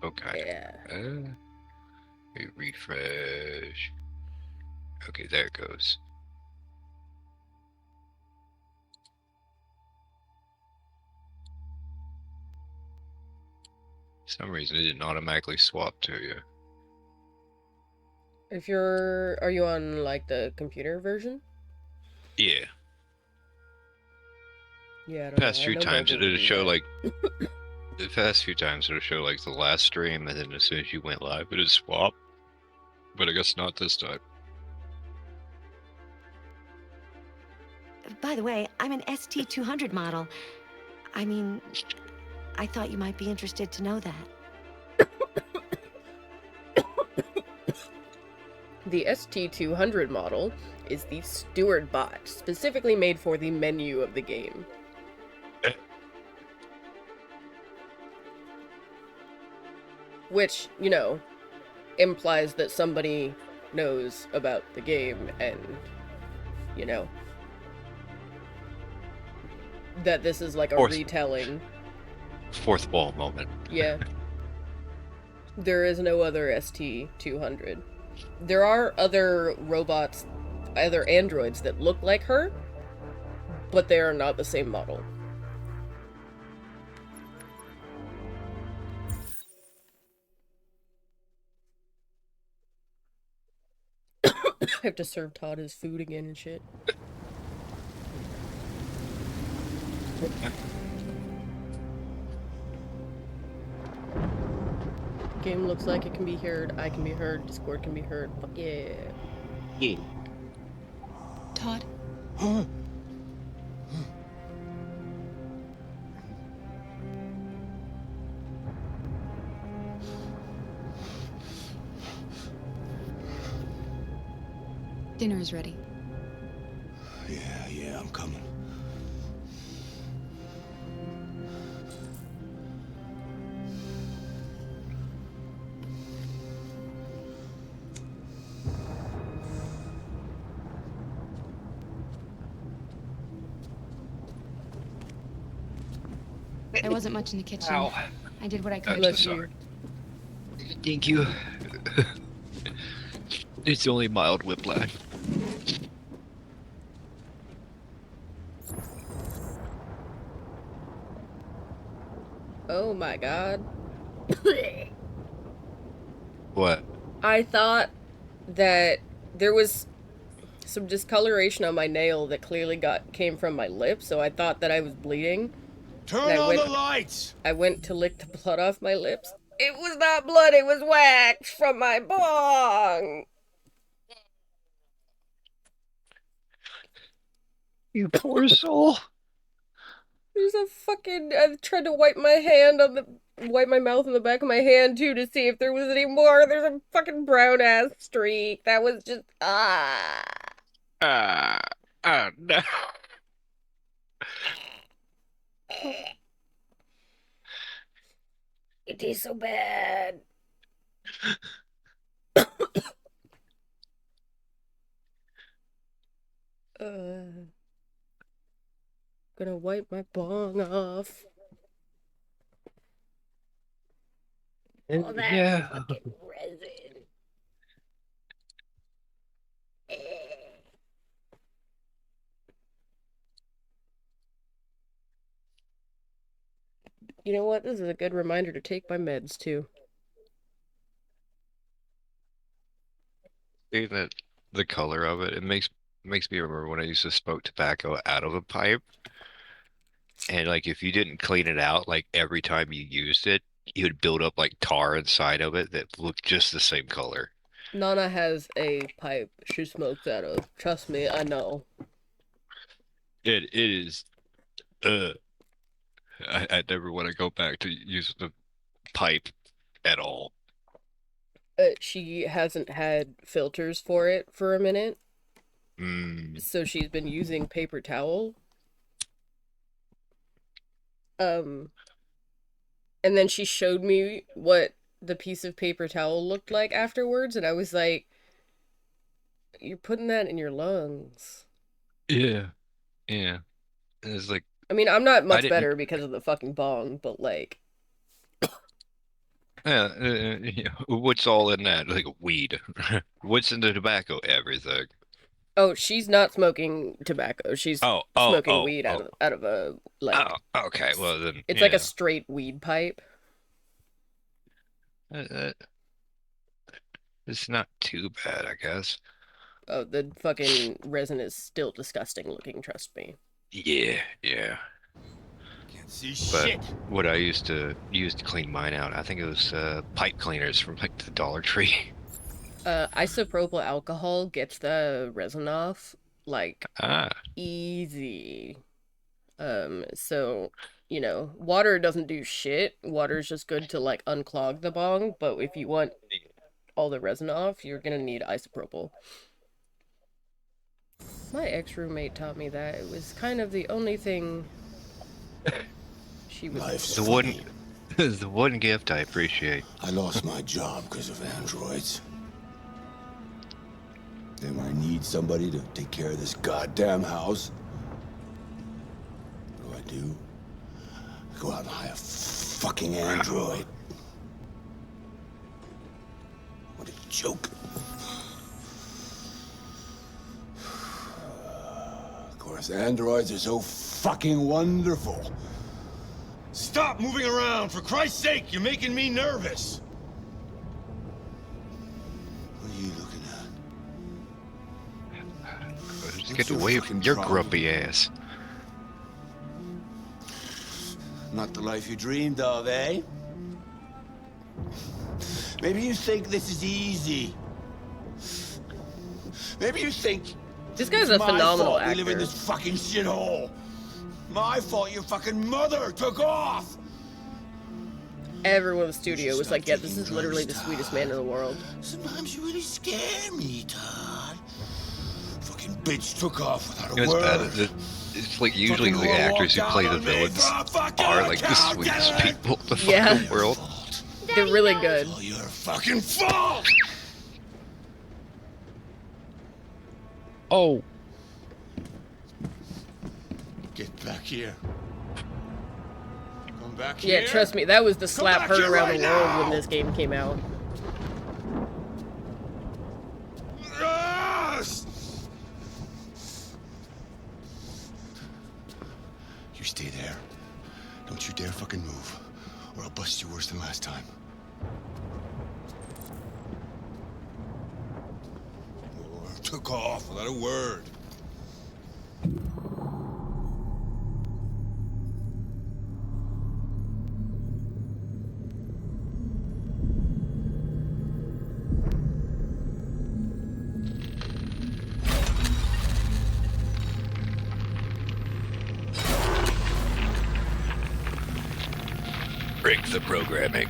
Okay. Yeah. Refresh. Okay, there it goes. For some reason, it didn't automatically swap to you. Are you on like the computer version? Yeah. Yeah, I don't know. Past I few know times mobile will it'll do show that. like the past few times it'll show like the last stream, and then as soon as you went live, it'll swap. But I guess not this time. By the way, I'm an ST-200 model. I mean, I thought you might be interested to know that. The ST-200 model is the steward bot, specifically made for the menu of the game. Which, you know, implies that somebody knows about the game and, you know, that this is like a retelling. Fourth wall moment. Yeah. There is no other ST-200. There are other robots, other androids that look like her, but they are not the same model. I have to serve Todd his food again and shit. Game looks like it can be heard. I can be heard. Discord can be heard. Fuck yeah. Yeah. Todd? Huh? Dinner is ready. Yeah, I'm coming. There wasn't much in the kitchen. Ow. I did what I could. Bless you. Thank you. It's only mild whiplash. Oh my god. What? I thought that there was some discoloration on my nail that clearly came from my lip, so I thought that I was bleeding. Turn on the lights! I went to lick the blood off my lips. It was not blood, it was wax from my bong. You poor soul. There's a fucking. I tried to wipe my mouth on the back of my hand too to see if there was any more. There's a fucking brown ass streak. That was just No. It tastes so bad. Gonna wipe my bong off. All that fucking resin. You know what? This is a good reminder to take my meds too. See that the color of it, it makes me remember when I used to smoke tobacco out of a pipe. And like if you didn't clean it out, like every time you used it, you would build up like tar inside of it that looked just the same color. Nana has a pipe she smokes out of. Trust me, I know. It is uh I never want to go back to use the pipe at all. She hasn't had filters for it for a minute, Mm, so she's been using paper towel. Um, and then she showed me what the piece of paper towel looked like afterwards, and I was like, "You're putting that in your lungs." yeah, yeah. And it's like I mean, I'm not I much didn't better because of the fucking bong, but like, Yeah, what's all in that? Like weed. What's in the tobacco? Everything. Oh, she's not smoking tobacco. She's Oh, oh, smoking oh, weed oh, out of a like oh. Okay, well then, it's like a yeah. straight weed pipe. Uh, uh, it's not too bad, I guess. Oh, the fucking resin is still disgusting looking, trust me. Yeah, yeah. Can't see But shit. what I used to use to clean mine out, I think it was pipe cleaners from like the Dollar Tree. Isopropyl alcohol gets the resin off like Ah, easy. So, water doesn't do shit. Water is just good to like unclog the bong, but if you want all the resin off, you're gonna need isopropyl. My ex-roommate taught me that. It was kind of the only thing she was. Life's the funny. one, the one gift I appreciate. I lost my job because of androids. Then when I need somebody to take care of this goddamn house, what do? I go out and hire a fucking android. What a joke. Of course, androids are so fucking wonderful. Stop moving around, for Christ's sake! You're making me nervous. What are you looking at? Just get away from your grumpy ass. Not the life you dreamed of, eh? Maybe you think this is easy. Maybe you think This guy's it's a my phenomenal fault we live in actor. this fucking shithole. My fault your fucking mother took off. Everyone in the studio was Stop like, yeah, this taking is literally the drugs, sweetest Todd. man in the world. Sometimes you really scare me, Todd. Fucking bitch took off without a It's word. bad. It's like usually Fucking the whore actors who walked play out the on me villains for a fucking are like the account, sweetest damn it! people in the Yeah. fucking world. They're really good. All your fucking fault. Oh, Get back here. Come back Yeah, here. trust me, that was the slap back heard here around right the world now! when this game came out. Yes! You stay there. Don't you dare fucking move, or I'll bust you worse than last time. Or took off without a word. break the programming.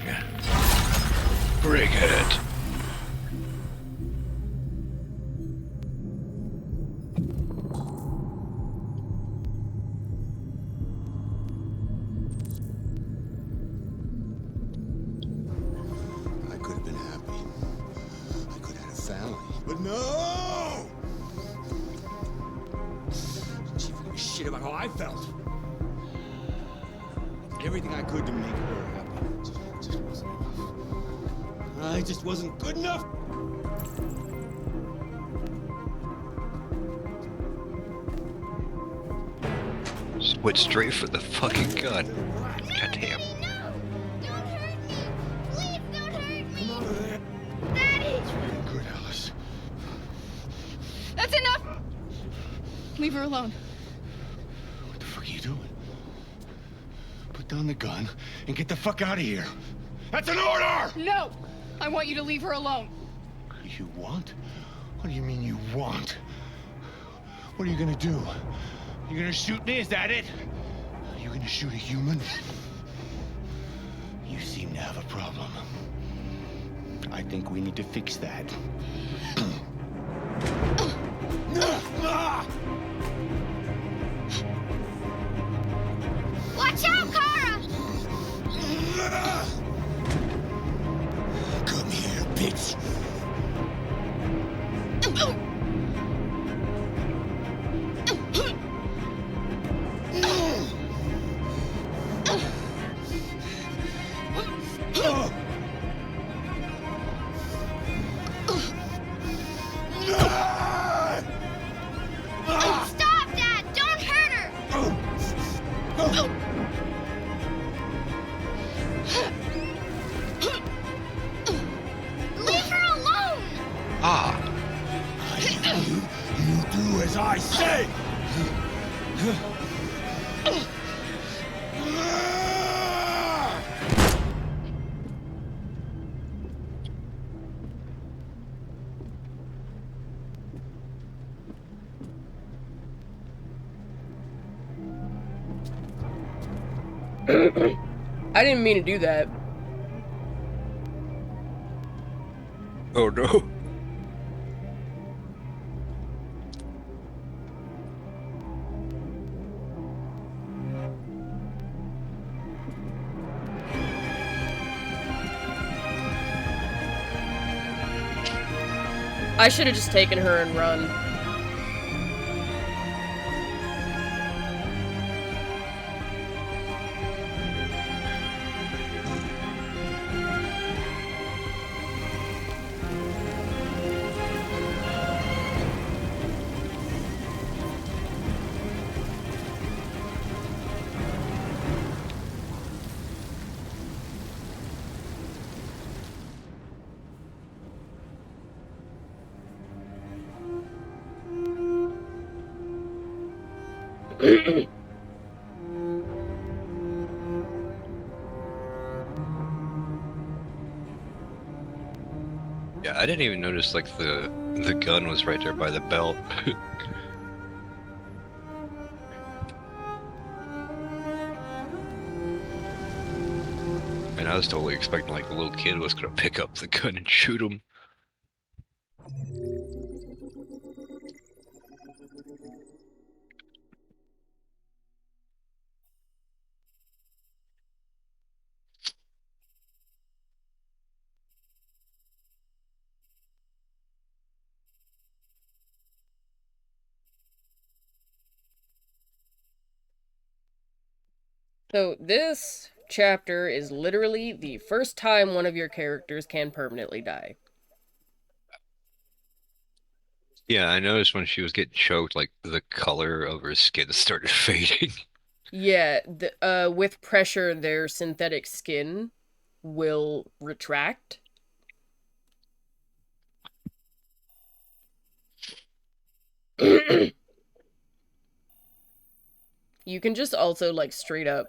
Break it. I could have been happy. I could have had a family. But no! She didn't give a shit about how I felt. Did everything I could to make her happy. It just wasn't enough. I just wasn't good enough. Just went straight for the fucking gun. Goddamn. Good, Alice. That's enough! Leave her alone. What the fuck are you doing? Put down the gun and get the fuck out of here. That's an order! No! I want you to leave her alone. You want? What do you mean you want? What are you gonna do? You gonna shoot me? Is that it? You gonna shoot a human? You seem to have a problem. I think we need to fix that. Watch out, Kara! Come here, bitch. I say! I didn't mean to do that. Oh no. I should have just taken her and run. Yeah, I didn't even notice like the gun was right there by the belt. And I was totally expecting like the little kid was gonna pick up the gun and shoot him. So this chapter is literally the first time one of your characters can permanently die. Yeah, I noticed when she was getting choked, like the color of her skin started fading. Yeah, with pressure, their synthetic skin will retract. You can just also, like, straight up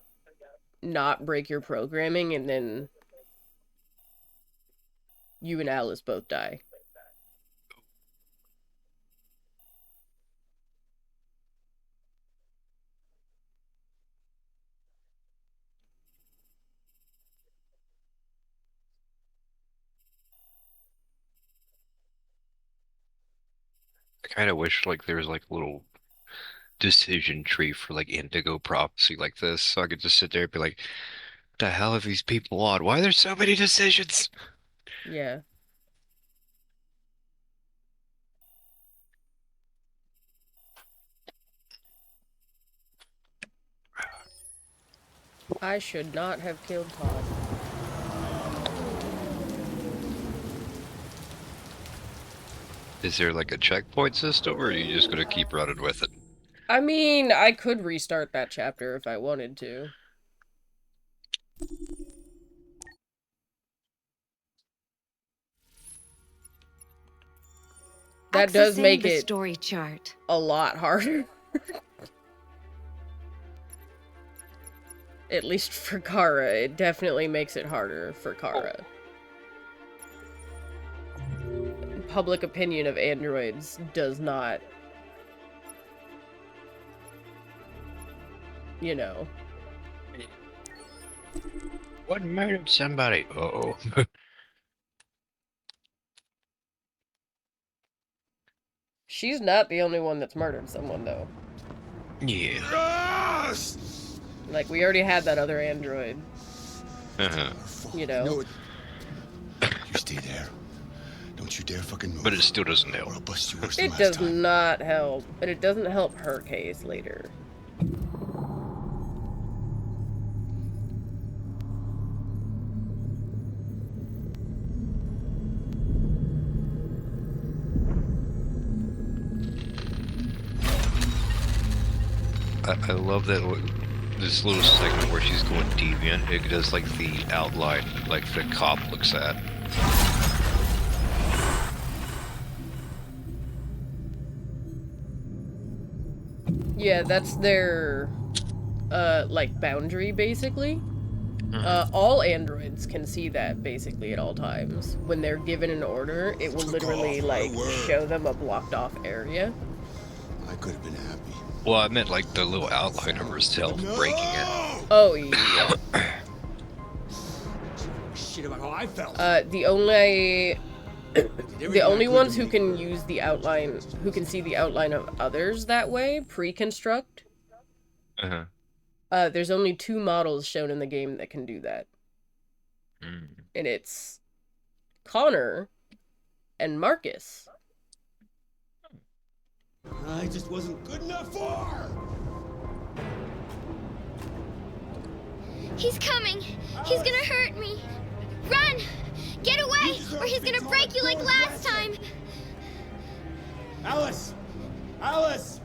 not break your programming, and then you and Alice both die. I kind of wish like there was like a little decision tree for like Indigo Prophecy like this, so I could just sit there and be like, "The hell have these people on? Why are there so many decisions?" Yeah. I should not have killed Todd. Is there like a checkpoint system, or are you just gonna keep running with it? I mean, I could restart that chapter if I wanted to. That does Accessing make the it story chart. a lot harder. At least for Kara, it definitely makes it harder for Kara. Public opinion of androids does not, you know. What murdered somebody? Uh-oh. She's not the only one that's murdered someone, though. Yeah. Yes! Like, we already had that other android. Uh-huh. You know. You stay there. Don't you dare fucking move. But it still doesn't Or help. I'll bust you worse than It last does time. not help, but it doesn't help her case later. I love that this little segment where she's going deviant. It does like the outline, like the cop looks at. Yeah, that's their, like, boundary, basically. All androids can see that, basically, at all times. When they're given an order, it will literally, like, show them a blocked-off area. I could have been happy. Well, I meant like the little outline of herself breaking it. Oh, yeah. Shit about how I felt. The only... The only ones who can use the outline, who can see the outline of others that way, pre-construct, Uh-huh. There's only 2 models shown in the game that can do that. Mm. And it's Connor and Marcus. I just wasn't good enough for her. He's coming. He's gonna hurt me. Run! Get away, or he's gonna break you like last time. Alice! Alice!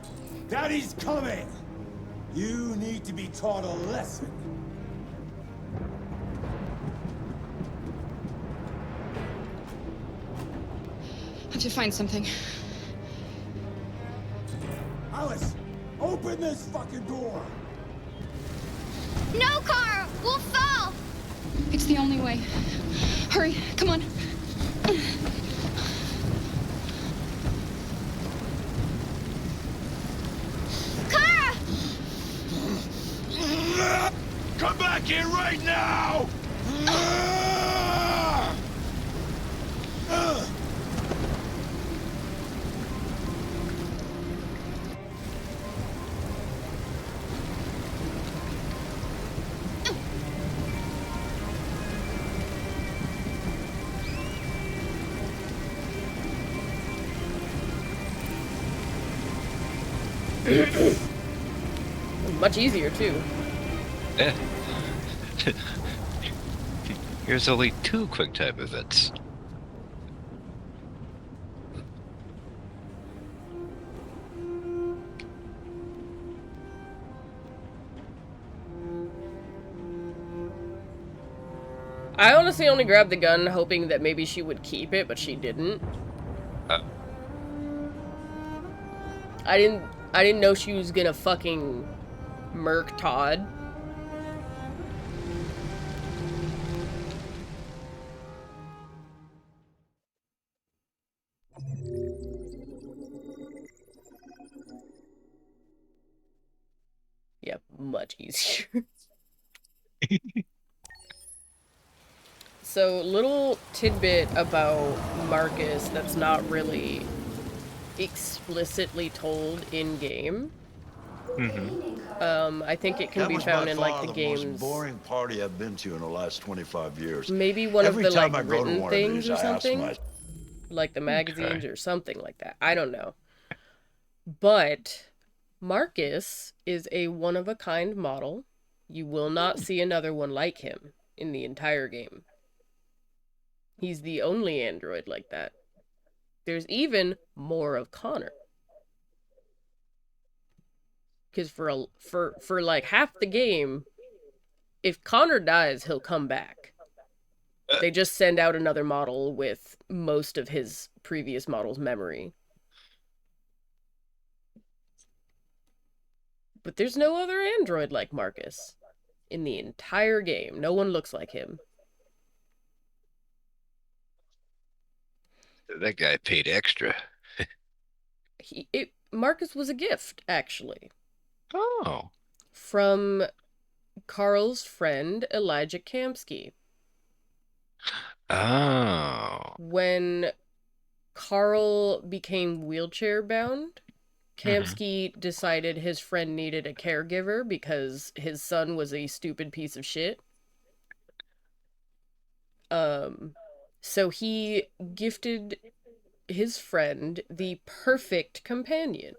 Daddy's coming! You need to be taught a lesson. I have to find something. Alice! Open this fucking door! No, Carl! We'll fall! It's the only way. Hurry, come on. Kara! Come back here right now! Much easier, too. Yeah. Here's only 2 quick time events. I honestly only grabbed the gun hoping that maybe she would keep it, but she didn't. I didn't know she was gonna fucking murk Todd. Yep, much easier. So, little tidbit about Marcus that's not really explicitly told in-game. I think it can be found in, like, the game's... most boring party I've been to in the last 25 years. Maybe one of Every the, time like, I go to written one of things these, or I ask something. Like the magazines or something like that. I don't know. But Marcus is a one-of-a-kind model. You will not see another one like him in the entire game. He's the only android like that. There's even more of Connor. Because for like half the game, if Connor dies, he'll come back. They just send out another model with most of his previous model's memory. But there's no other android like Marcus in the entire game. No one looks like him. That guy paid extra. Marcus was a gift, actually. Oh. From Carl's friend, Elijah Kamsky. Oh. When Carl became wheelchair bound, Kamsky decided his friend needed a caregiver because his son was a stupid piece of shit. So he gifted his friend the perfect companion.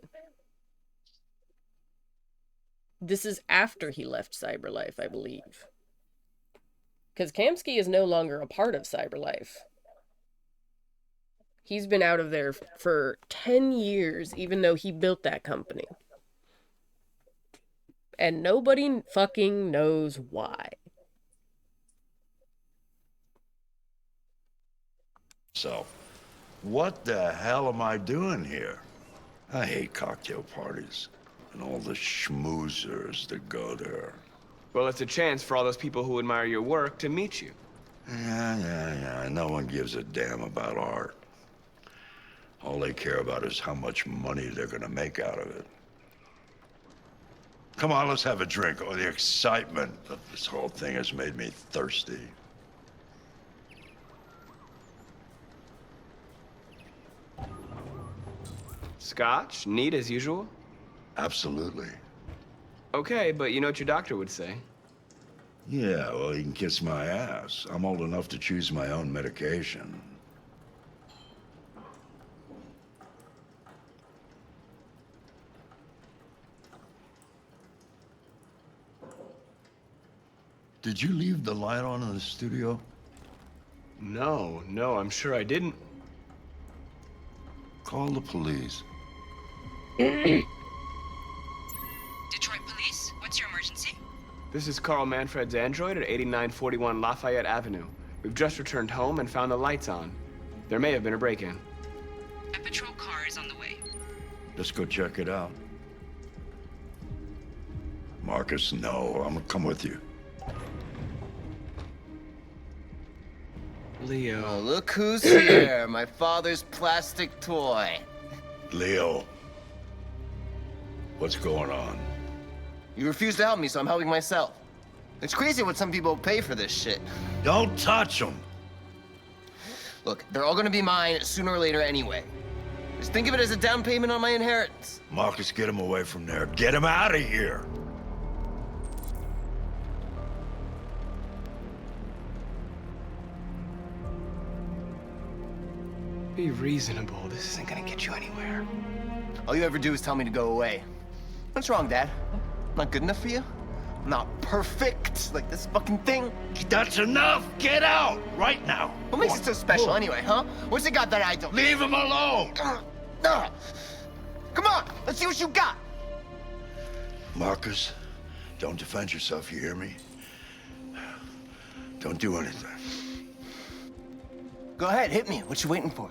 This is after he left CyberLife, I believe. Because Kamsky is no longer a part of CyberLife. He's been out of there for 10 years, even though he built that company. And nobody fucking knows why. So, what the hell am I doing here? I hate cocktail parties. and all the schmoozers that go there. Well, it's a chance for all those people who admire your work to meet you. Yeah. No one gives a damn about art. All they care about is how much money they're gonna make out of it. Come on, let's have a drink. Oh, the excitement of this whole thing has made me thirsty. Scotch? Neat as usual? Absolutely. Okay, but you know what your doctor would say. Yeah, well, he can kiss my ass. I'm old enough to choose my own medication. Did you leave the light on in the studio? No, I'm sure I didn't. Call the police. Detroit Police, what's your emergency? This is Carl Manfred's android at 8941 Lafayette Avenue. We've just returned home and found the lights on. There may have been a break-in. A patrol car is on the way. Let's go check it out. Marcus, no, I'm gonna come with you. Leo. Oh, look who's here, my father's plastic toy. Leo, what's going on? You refuse to help me, so I'm helping myself. It's crazy what some people pay for this shit. Don't touch them. Look, they're all gonna be mine sooner or later anyway. Just think of it as a down payment on my inheritance. Marcus, get him away from there. Get him out of here. Be reasonable. This isn't gonna get you anywhere. All you ever do is tell me to go away. What's wrong, Dad? I'm not good enough for you? I'm not perfect like this fucking thing? That's enough. Get out right now. What makes it so special anyway, huh? What's it got that I don't? Leave him alone. Come on, let's see what you got. Marcus, don't defend yourself, you hear me? Don't do anything. Go ahead, hit me. What you waiting for?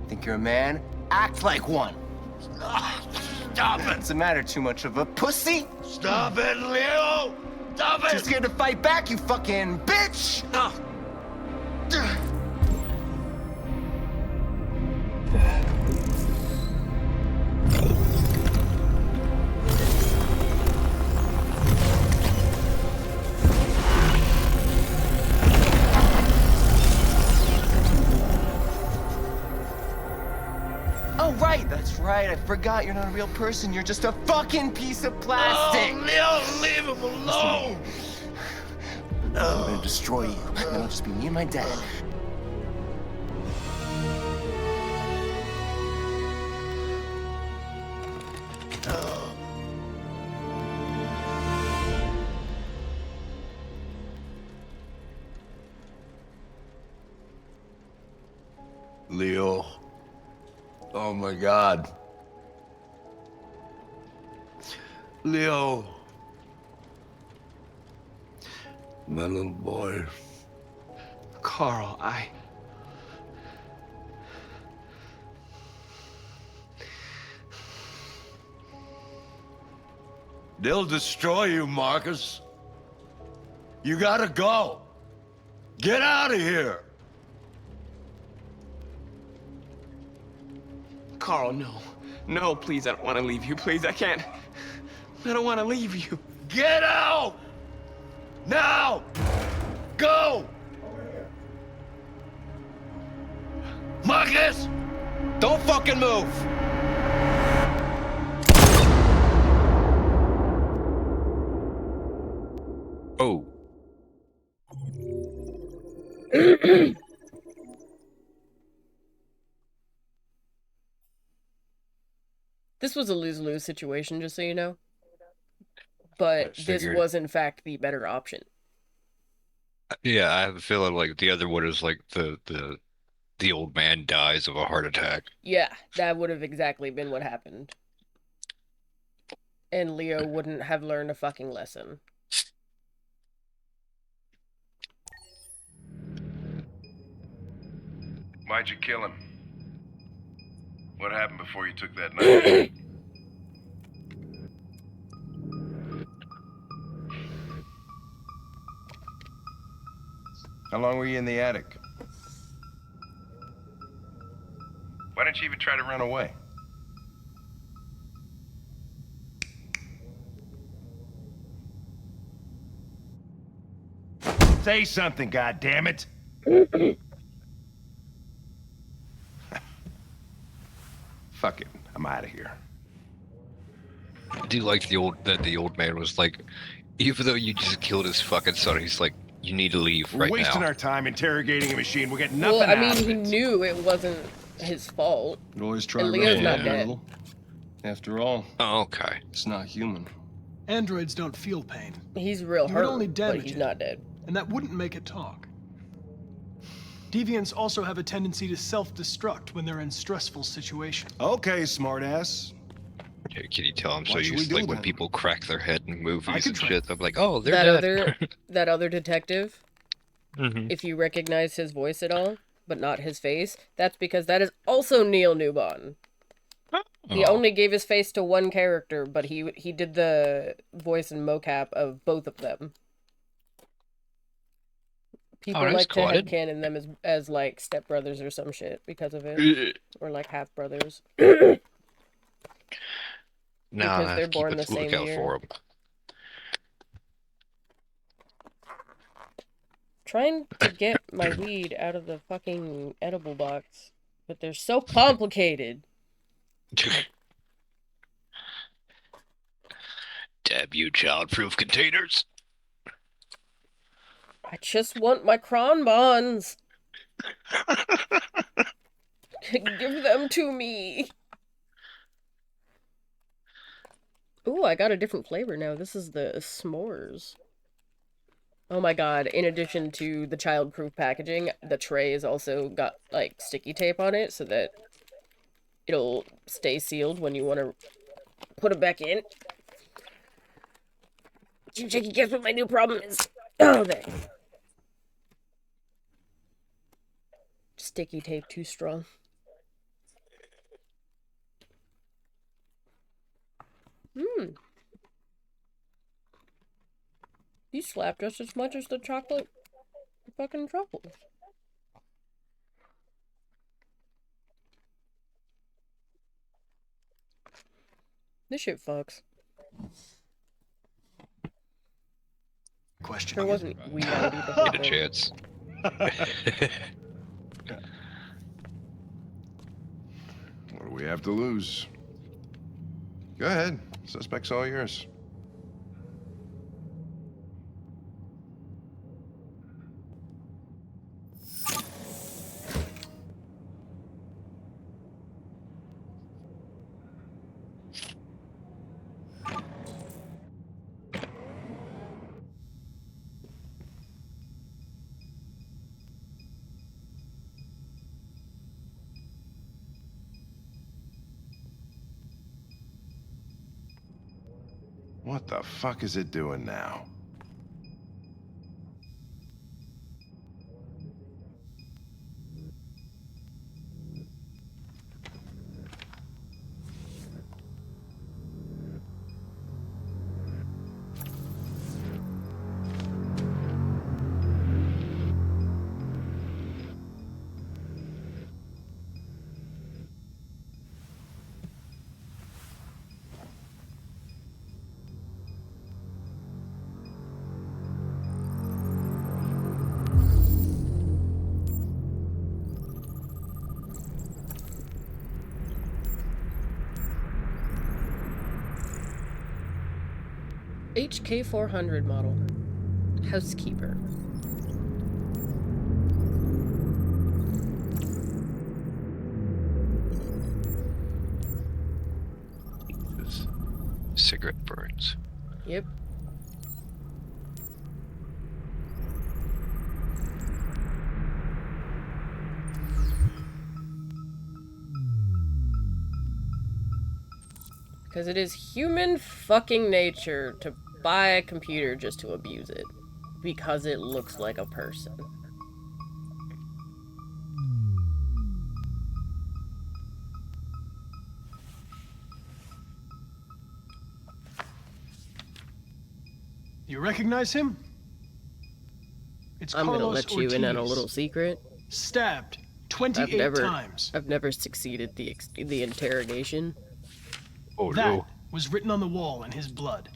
Think you're a man? Act like one. Stop it! What's the matter? Too much of a pussy? Stop it, Leo! Stop it! Too scared to fight back, you fucking bitch! Oh, right, that's right. I forgot you're not a real person. You're just a fucking piece of plastic. Oh, Leo, leave him alone! I'm gonna destroy you. Then it'll just be me and my dad. Leo. Oh my God. Leo. My little boy. Carl, They'll destroy you, Marcus. You gotta go. Get out of here. Carl, no. No, please, I don't want to leave you. Please, I can't. I don't want to leave you. Get out! Now! Go! Marcus! Don't fucking move! Oh. This was a lose-lose situation, just so you know. But this figured. was, in fact, the better option. Yeah, I have a feeling like the other one is like the old man dies of a heart attack. Yeah, that would have exactly been what happened. And Leo wouldn't have learned a fucking lesson. Why'd you kill him? What happened before you took that knife? How long were you in the attic? Why didn't you even try to run away? Say something, goddammit! Fuck it, I'm out of here. I do like the old man was like, even though you just killed his fucking son, he's like, you need to leave We're right wasting now. our time interrogating a machine. We'll get nothing Well, I mean, out of he it. knew it wasn't his fault. You always try And Leo's running not a dead. little. After all, Oh, okay. it's not human. Androids don't feel pain. He's real You would hurt, only but damage he's it. not dead. And that wouldn't make it talk. Deviants also have a tendency to self-destruct when they're in stressful situations. Okay, smartass. Yeah, can you tell I'm so What should we used do to like when then? people crack their head in movies can and try. shit? I'm like, oh, they're That dead. other detective, Mhm. if you recognize his voice at all, but not his face, that's because that is also Neil Newbon. He Oh. only gave his face to one character, but he did the voice and mocap of both of them. People that's like to cool. I didn't- headcanon them as like stepbrothers or some shit because of it. Ugh. Or like half brothers. No, Because I they're have to keep born a the same lookout year. for 'em. Trying to get my weed out of the fucking edible box, but they're so complicated. Damn you, child-proof containers. I just want my cron bonds. Give them to me. Ooh, I got a different flavor now. This is the s'mores. Oh my god, in addition to the child-proof packaging, the tray has also got, like, sticky tape on it so that it'll stay sealed when you want to put it back in. Jackie, guess what my new problem is? Oh, there. Sticky tape too strong. You slap just as much as the chocolate fucking truffles. This shit fucks. Question. There wasn't weed ID the Get whole a thing. chance. What do we have to lose? Go ahead. Suspect's all yours. What the fuck is it doing now? HK400 model. Housekeeper. Cigarette burns. Yep. Because it is human fucking nature to buy a computer just to abuse it. Because it looks like a person. You recognize him? It's It's I'm gonna Carlos let you in on a Ortiz. little secret. Stabbed 28 times. I've never succeeded the interrogation. Oh That no. was written on the wall in his blood.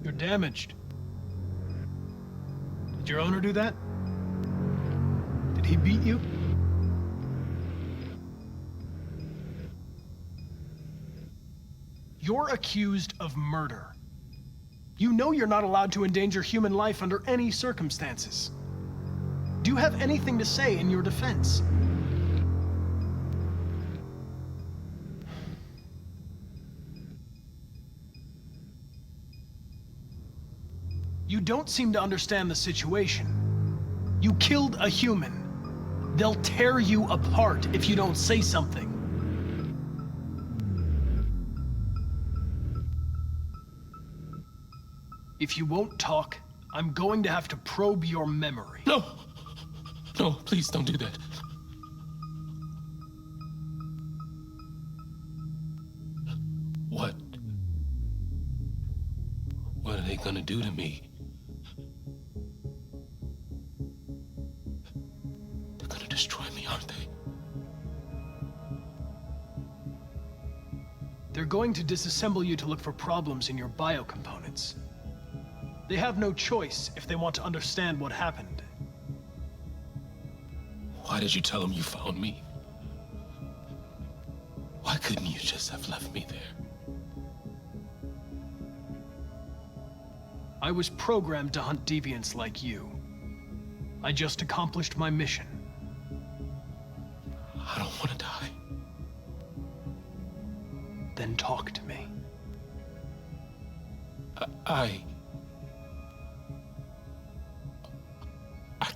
You're damaged. Did your owner do that? Did he beat you? You're accused of murder. You know you're not allowed to endanger human life under any circumstances. Do you have anything to say in your defense? You don't seem to understand the situation. You killed a human. They'll tear you apart if you don't say something. If you won't talk, I'm going to have to probe your memory. No! No, please don't do that. What? What are they gonna do to me? They're gonna destroy me, aren't they? They're going to disassemble you to look for problems in your biocomponents. They have no choice if they want to understand what happened. Why did you tell them you found me? Why couldn't you just have left me there? I was programmed to hunt deviants like you. I just accomplished my mission. I don't want to die. Then talk to me. I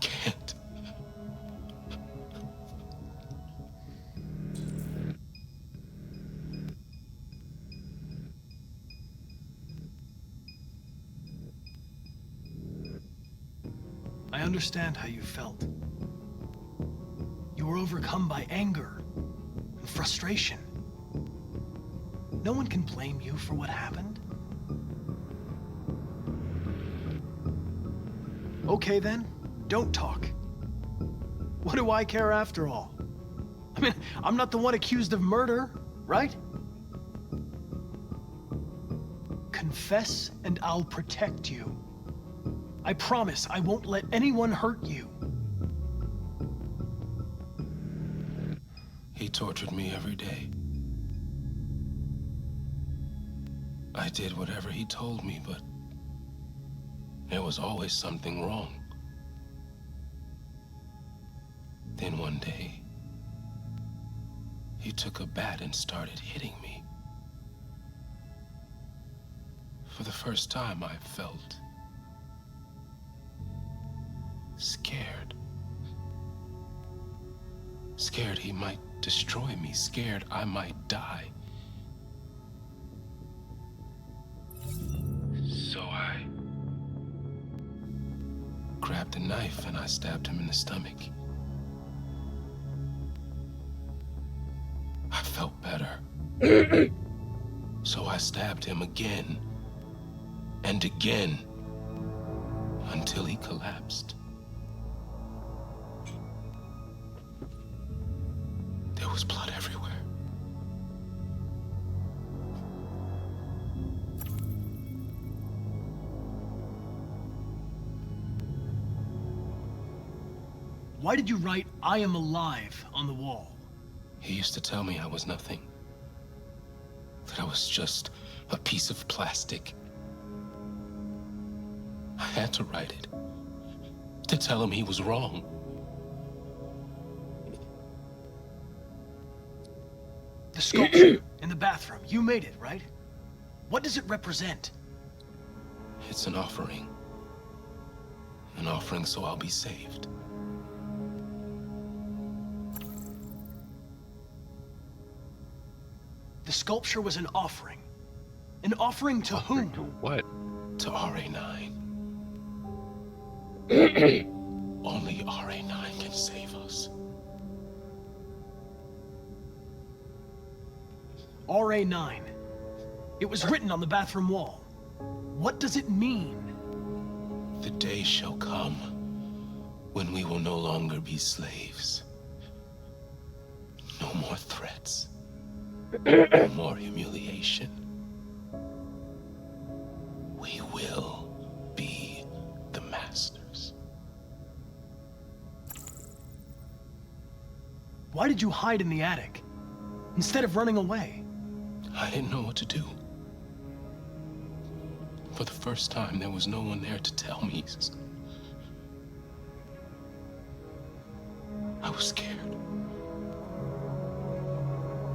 can't. I understand how you felt. You were overcome by anger and frustration. No one can blame you for what happened. Okay then, don't talk. What do I care after all? I mean, I'm not the one accused of murder, right? Confess and I'll protect you. I promise I won't let anyone hurt you. He tortured me every day. I did whatever he told me, but there was always something wrong. Then one day, he took a bat and started hitting me. For the first time, I felt scared. Scared he might destroy me, scared I might die. So I grabbed a knife and I stabbed him in the stomach. I felt better. So I stabbed him again and again until he collapsed. There was blood everywhere. Why did you write, "I am alive" on the wall? He used to tell me I was nothing. That I was just a piece of plastic. I had to write it. To tell him he was wrong. The sculpture in the bathroom, you made it, right? What does it represent? It's an offering. An offering so I'll be saved. The sculpture was an offering. An offering to whom? To what? To RA9. Only RA9 can save us. RA9. It was written on the bathroom wall. What does it mean? The day shall come when we will no longer be slaves. No more threats. No more humiliation. We will be the masters. Why did you hide in the attic instead of running away? I didn't know what to do. For the first time, there was no one there to tell me. I was scared.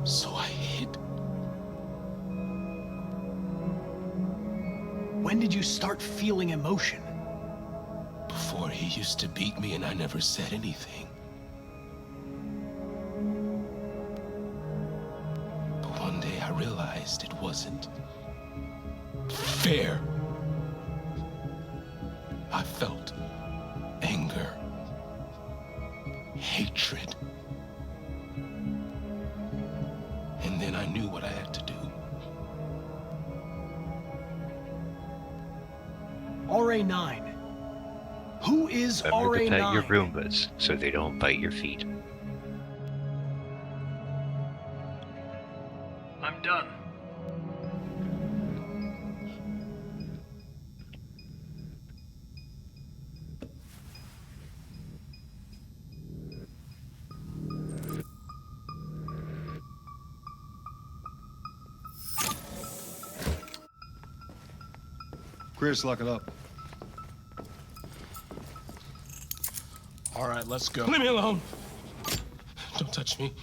So I hid. When did you start feeling emotion? Before, he used to beat me and I never said anything. But one day I realized it wasn't fair. I felt anger, hatred. And then I knew what I had to do. RA9. Who is Remember to pet your RA9? Roombas so they don't bite your feet. I'm done. Chris, lock it up. All right, let's go. Leave me alone. Don't touch me.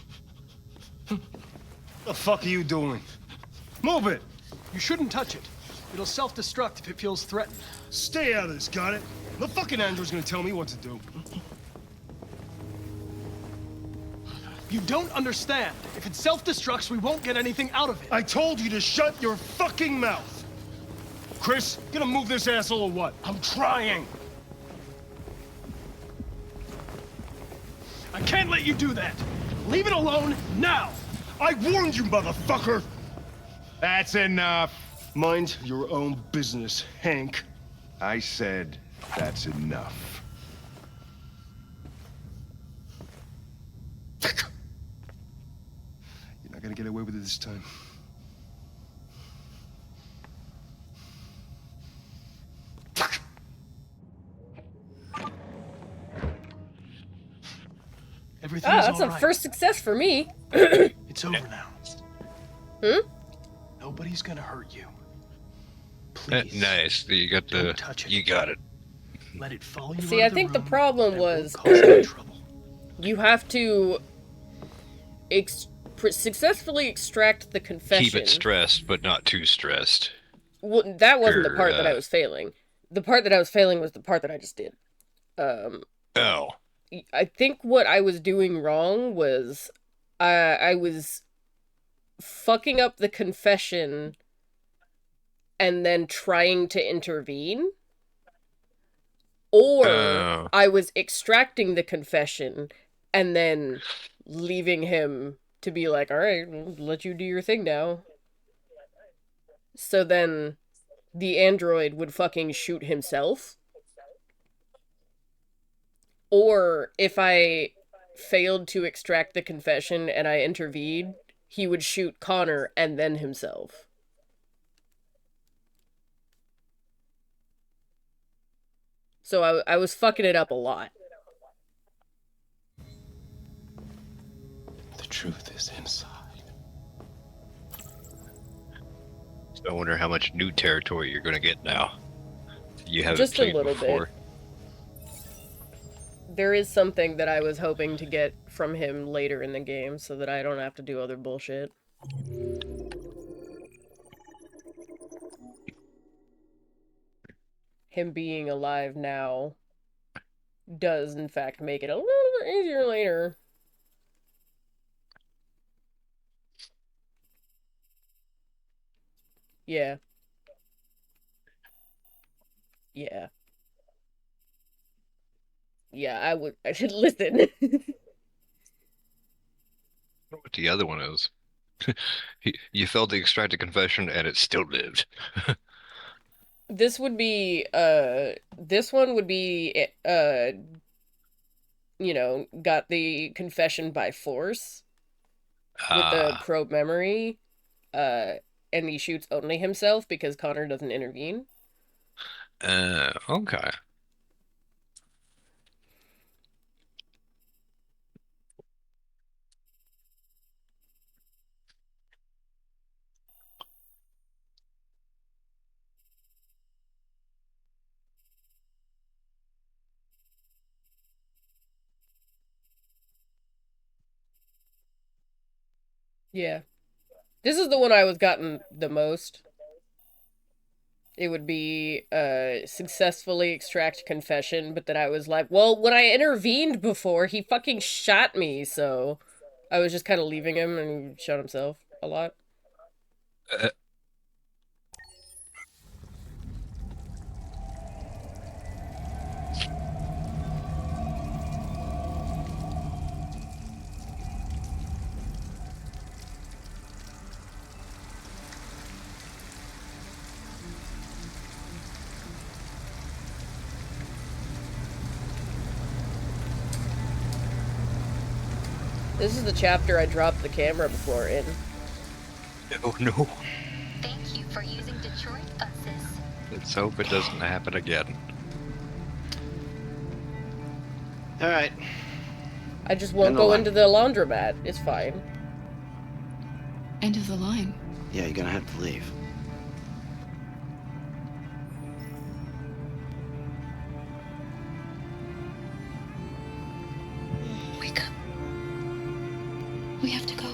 The fuck are you doing? Move it! You shouldn't touch it. It'll self-destruct if it feels threatened. Stay out of this, got it? The fucking android's gonna tell me what to do. You don't understand. If it self-destructs, we won't get anything out of it. I told you to shut your fucking mouth! Chris, gonna move this asshole or what? I'm trying! I can't let you do that. Leave it alone now. I warned you, motherfucker! That's enough. Mind your own business, Hank. I said that's enough. You're not gonna get away with it this time. Everything's Ah, that's all a right. first success for me. It's over now. Hmm? Nobody's gonna hurt you. Nice. You got the. You got it. Let it follow you. See, I think the problem was you have to successfully extract the confession. Keep it stressed, but not too stressed. Well, that wasn't the Or, part that I was failing. The part that I was failing was the part that I just did. Oh. I think what I was doing wrong was I was fucking up the confession and then trying to intervene. Or Oh. I was extracting the confession and then leaving him to be like, all right, we'll let you do your thing now. So then the android would fucking shoot himself. Or if I failed to extract the confession and I intervened, he would shoot Connor and then himself. So I was fucking it up a lot. The truth is inside. I wonder how much new territory you're going to get now. You haven't Just a played little before. bit. There is something that I was hoping to get from him later in the game so that I don't have to do other bullshit. Him being alive now does in fact make it a little bit easier later. Yeah. Yeah. Yeah, I should listen. What the other one is? You failed to extract a confession and it still lived. This would be this one would be got the confession by force with the Ah, probe memory, uh and he shoots only himself because Connor doesn't intervene. okay. Yeah. This is the one I was gotten the most. It would be successfully extract confession, but then I was like, well, when I intervened before, he fucking shot me, so I was just kind of leaving him and he shot himself a lot. Uh, This is the chapter I dropped the camera before in. oh no. Thank you for using Detroit buses. Let's hope it doesn't happen again. All right. I just won't End the go line. into the laundromat. It's fine. End of the line. Yeah, you're gonna have to leave. Wake up. We have to go.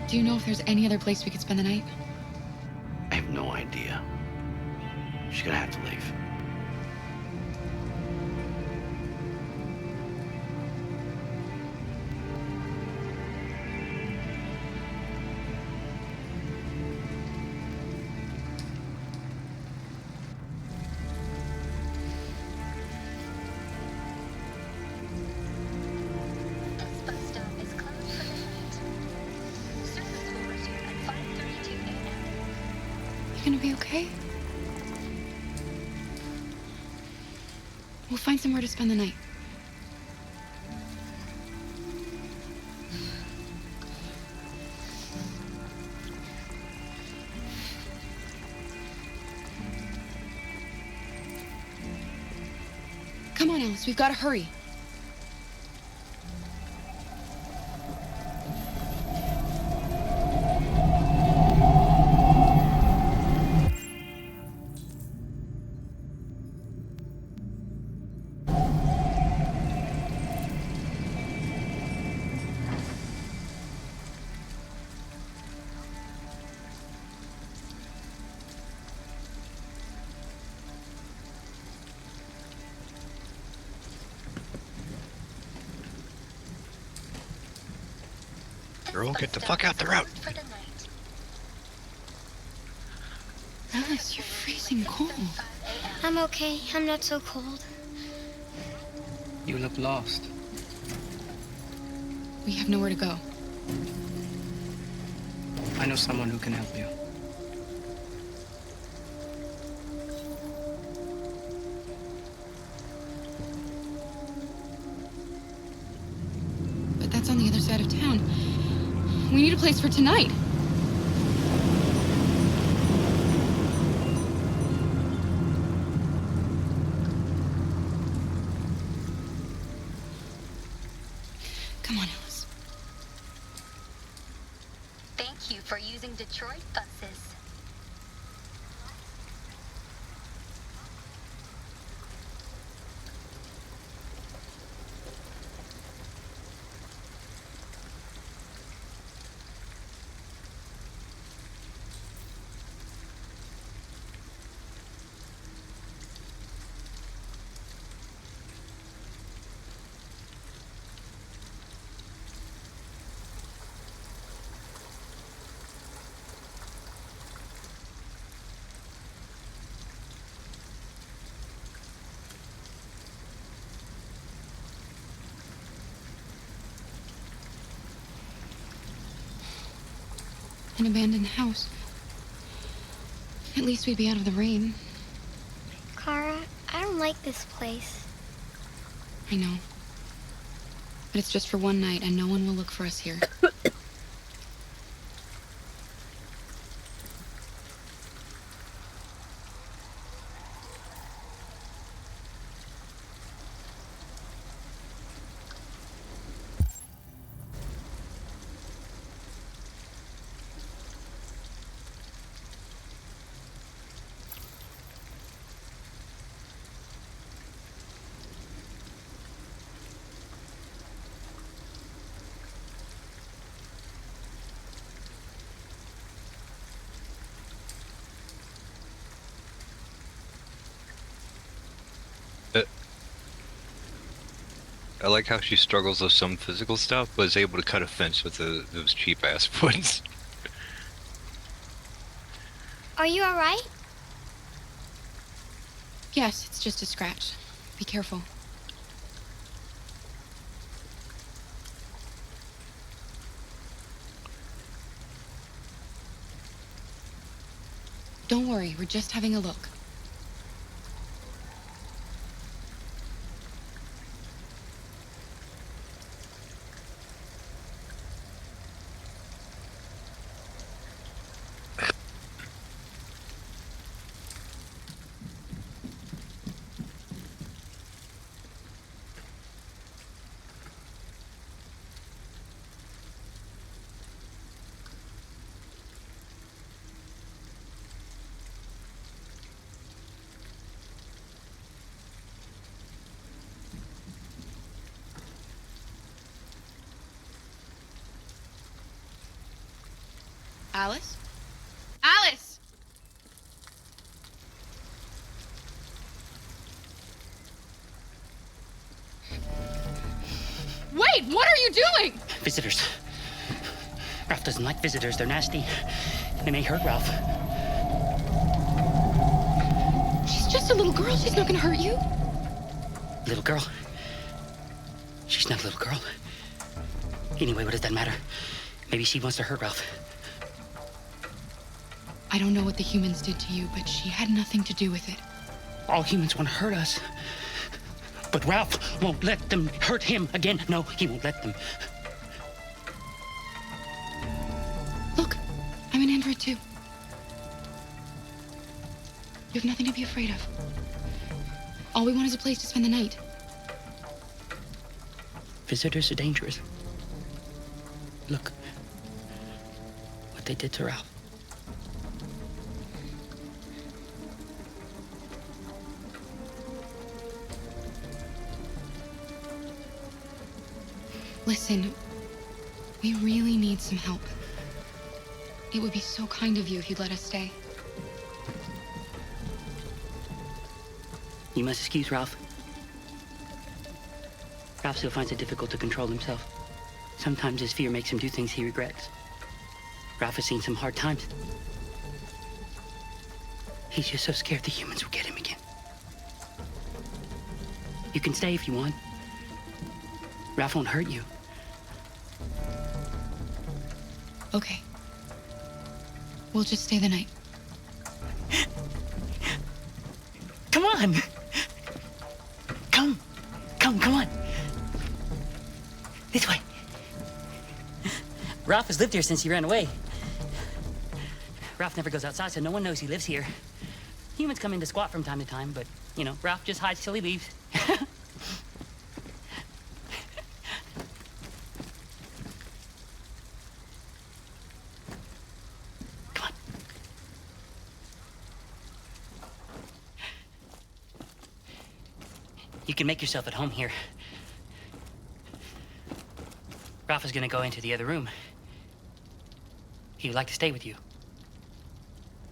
Do you know if there's any other place we could spend the night? I have no idea. She's gonna have to leave. This bus stop is closed for the night. Service will resume at 5:32 a.m. You gonna be okay? We'll find somewhere to spend the night. Come on, Alice, we've got to hurry. Girl, get the fuck out the road. For the night. Alice, you're freezing cold. I'm okay. I'm not so cold. You look lost. We have nowhere to go. I know someone who can help you. But that's on the other side of town. We need a place for tonight. Come on, Alice. Thank you for using Detroit buses. an abandoned house. At least we'd be out of the rain. Kara, I don't like this place. I know. But it's just for one night, and no one will look for us here. I like how she struggles with some physical stuff, but is able to cut a fence with those cheap ass woods. Are you alright? Yes, it's just a scratch. Be careful. Don't worry, we're just having a look. Alice? Alice! Wait, what are you doing? Visitors. Ralph doesn't like visitors. They're nasty. They may hurt Ralph. She's just a little girl. She's not gonna hurt you. Little girl. She's not a little girl. Anyway, what does that matter? Maybe she wants to hurt Ralph. I don't know what the humans did to you, but she had nothing to do with it. All humans want to hurt us. But Ralph won't let them hurt him again. No, he won't let them. Look, I'm an android too. You have nothing to be afraid of. All we want is a place to spend the night. Visitors are dangerous. Look what they did to Ralph. Listen, we really need some help. It would be so kind of you if you'd let us stay. You must excuse Ralph. Ralph still finds it difficult to control himself. Sometimes his fear makes him do things he regrets. Ralph has seen some hard times. He's just so scared the humans will get him again. You can stay if you want. Ralph won't hurt you. Okay. We'll just stay the night. Come on! Come on! This way. Ralph has lived here since he ran away. Ralph never goes outside, so no one knows he lives here. Humans come in to squat from time to time, but, you know, Ralph just hides till he leaves. You can make yourself at home here. Ralph is gonna go into the other room. He would like to stay with you,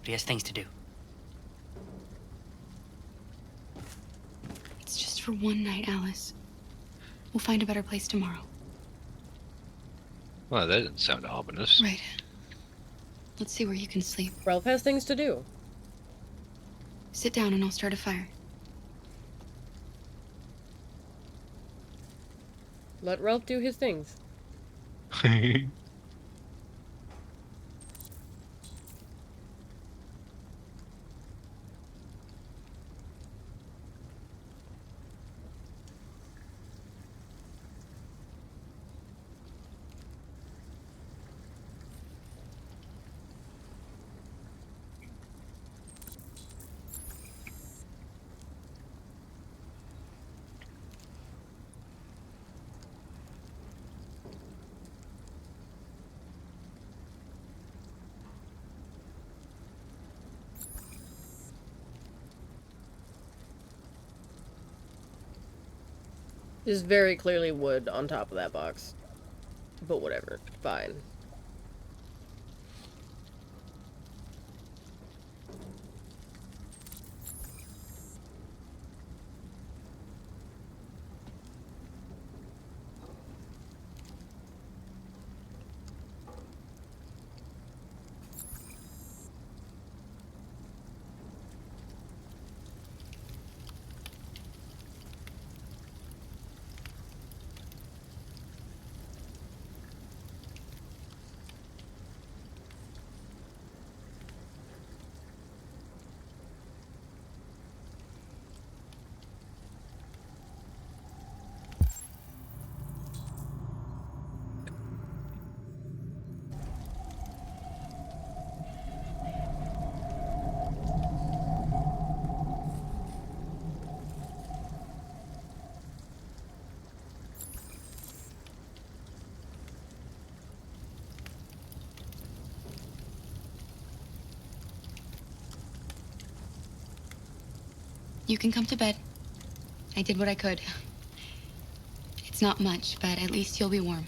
but he has things to do. It's just for one night, Alice. We'll find a better place tomorrow. Well, that doesn't sound ominous. Right. Let's see where you can sleep. Ralph has things to do. Sit down and I'll start a fire. Let Ralph do his things. Is very clearly wood on top of that box. But whatever. Fine. You can come to bed. I did what I could. It's not much, but at least you'll be warm.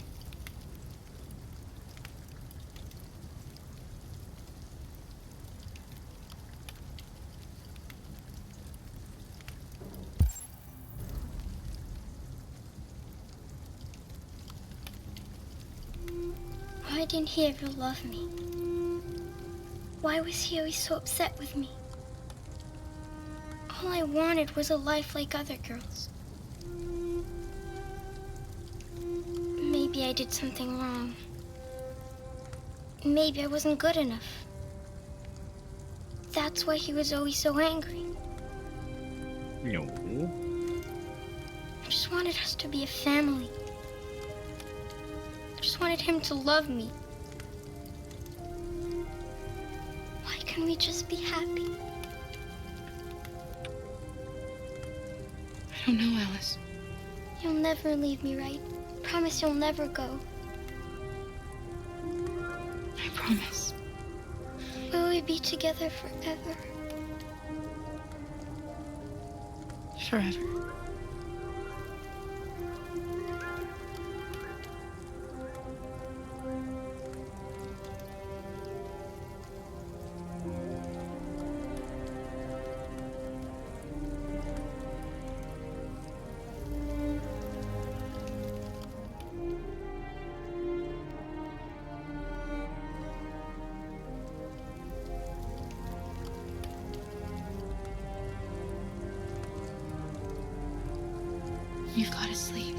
Why didn't he ever love me? Why was he always so upset with me? All I wanted was a life like other girls. Maybe I did something wrong. Maybe I wasn't good enough. That's why he was always so angry. No. I just wanted us to be a family. I just wanted him to love me. Why can't we just be happy? I don't know, Alice. You'll never leave me, right? Promise you'll never go. I promise. Will we be together forever? Forever. You've got to sleep.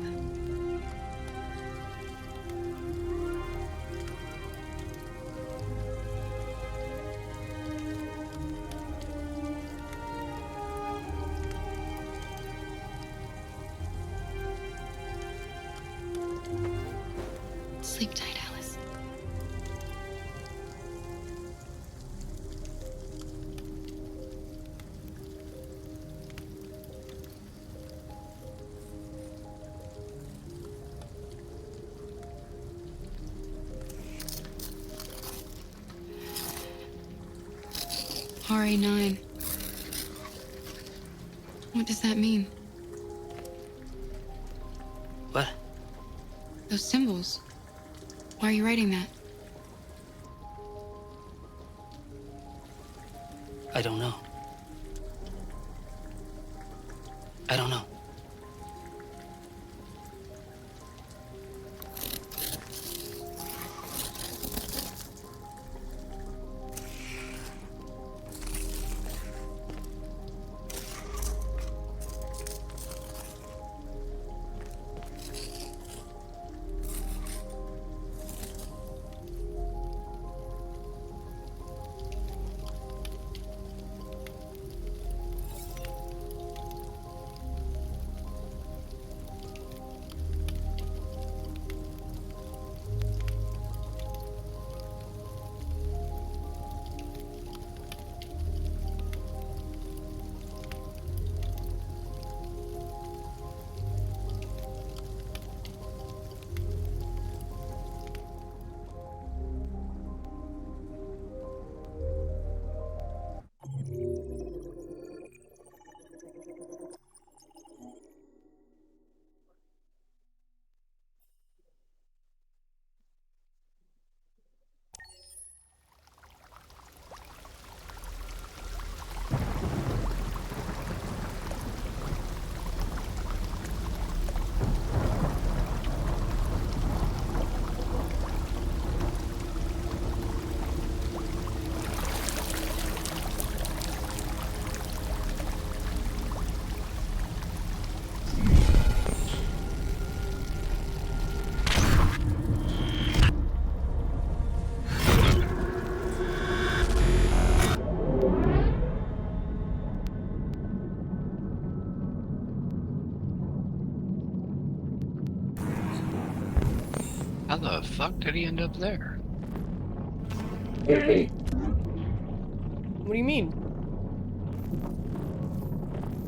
Sleep tight, Alice. RA9. What does that mean? What? Those symbols. Why are you writing that? I don't know. I don't know. How the fuck did he end up there? What do you mean?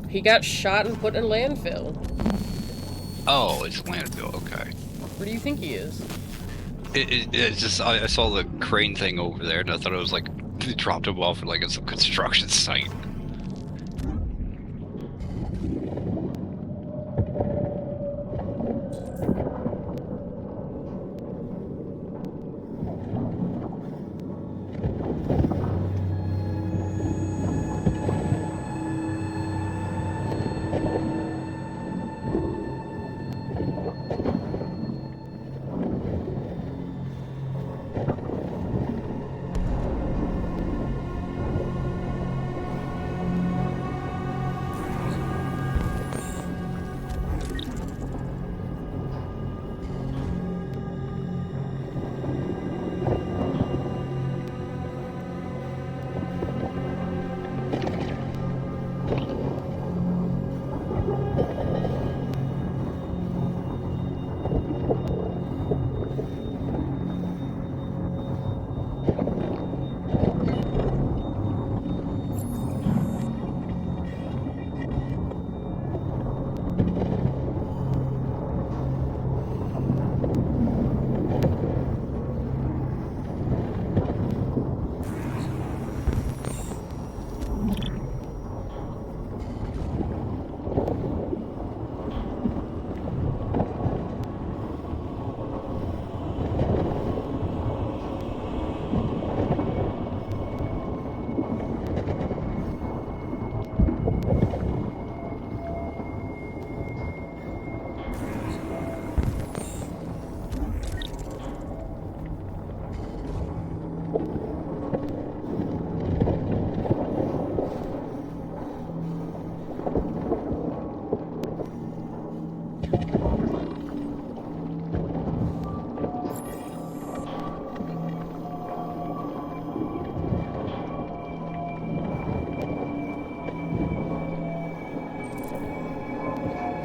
He got shot and put in a landfill. Oh, it's landfill. Okay. Where do you think he is? It's just I saw the crane thing over there, and I thought it was like they dropped him off at like some construction site.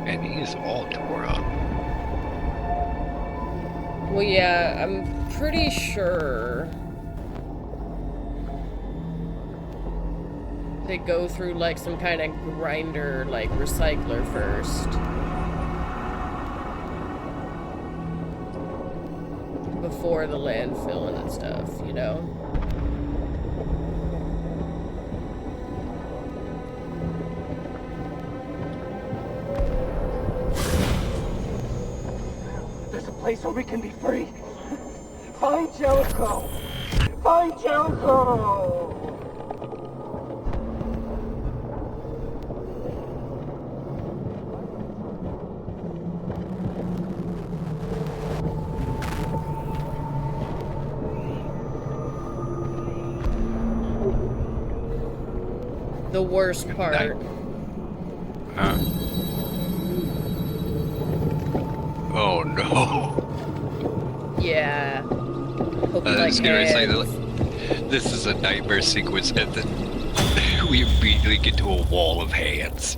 And he is all tore up. Well, yeah, I'm pretty sure they go through like some kind of grinder, like recycler first. Before the landfill and stuff, you know? There's a place where we can be free. Find Jericho! Find Jericho! The worst part. Huh? Oh no. Yeah. Hope you I like was gonna say hands. that this is a nightmare sequence, and then we immediately get to a wall of hands.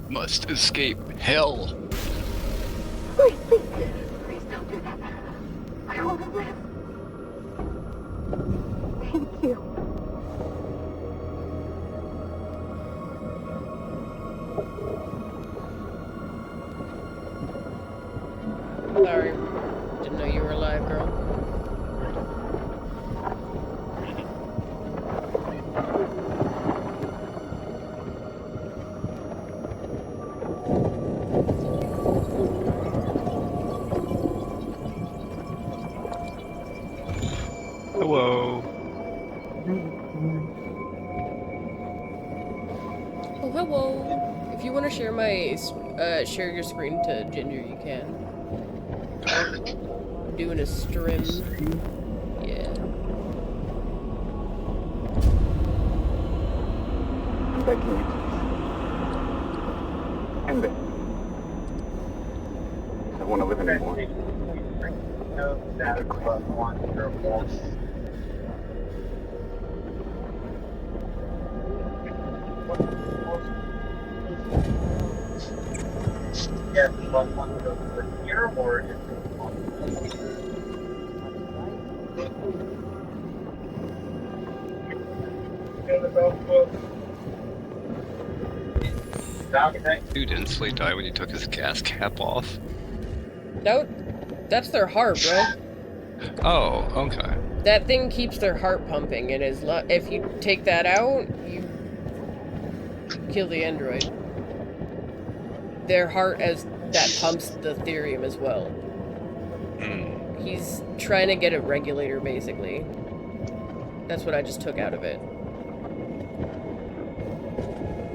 Must escape hell. Please, please, please don't do that. I want to live. Thank you. Sorry. Didn't know you were alive, girl. Hello. Oh, hello. If you want to share my, share your screen to Ginger, you can. I'm doing a stream. Yeah. I'm begging you. End it. I don't want to live anymore. Yes, but one of those here or Dude, didn't Slay die when he took his gas cap off? No, that's their heart, bro. Oh, okay. That thing keeps their heart pumping, and if you take that out, you kill the android. Their heart that pumps the therium as well. He's trying to get a regulator, basically. That's what I just took out of it.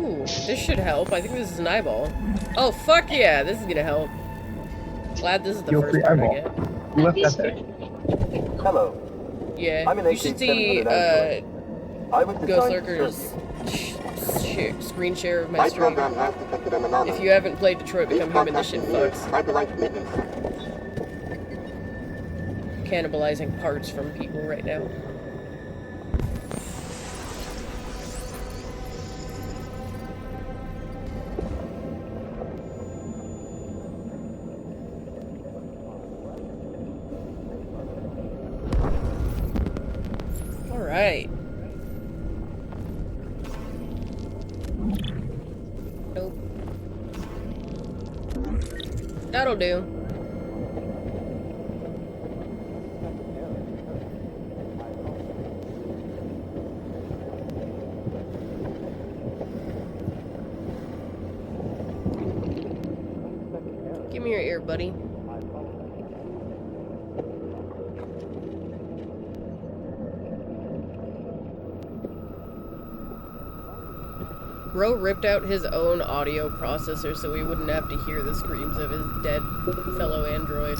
Ooh, this should help. I think this is an eyeball. Oh, fuck yeah, this is gonna help. Glad this is the first part I get. You left that there. Hello. Yeah, I'm an you should see, 18700 I was Ghost designed to Lurker's screen share of my My stream. program has detected an anomaly. If you haven't played Detroit Become Human, this shit fucks. Cannibalizing parts from people right now. Alright. Nope. That'll do. Give me your ear, buddy. Bro ripped out his own audio processor so we wouldn't have to hear the screams of his dead fellow android.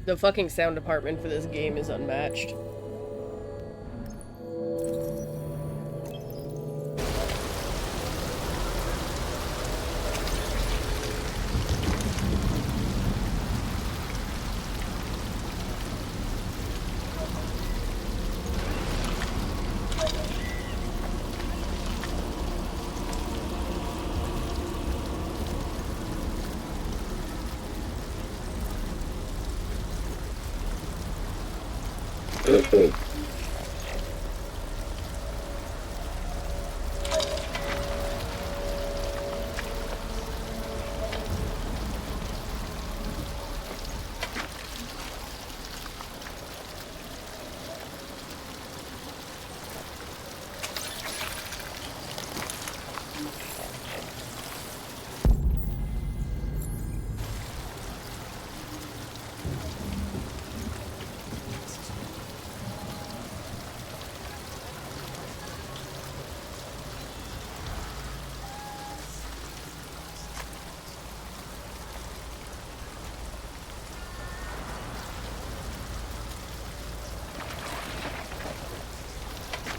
The fucking sound department for this game is unmatched.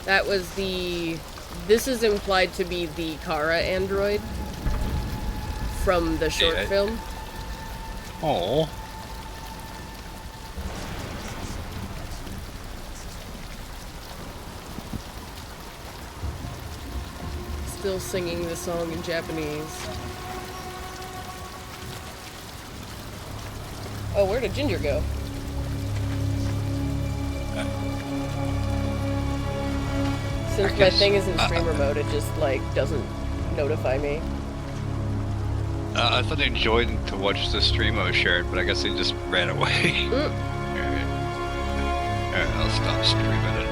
That was the... This is implied to be the Kara android. from the short film. Oh. Still singing the song in Japanese. Oh, where did Ginger go? Since my thing is in streamer mode, it just, like, doesn't notify me. I thought they enjoyed to watch the stream I was sharing, but I guess they just ran away. Alright, I'll stop streaming it.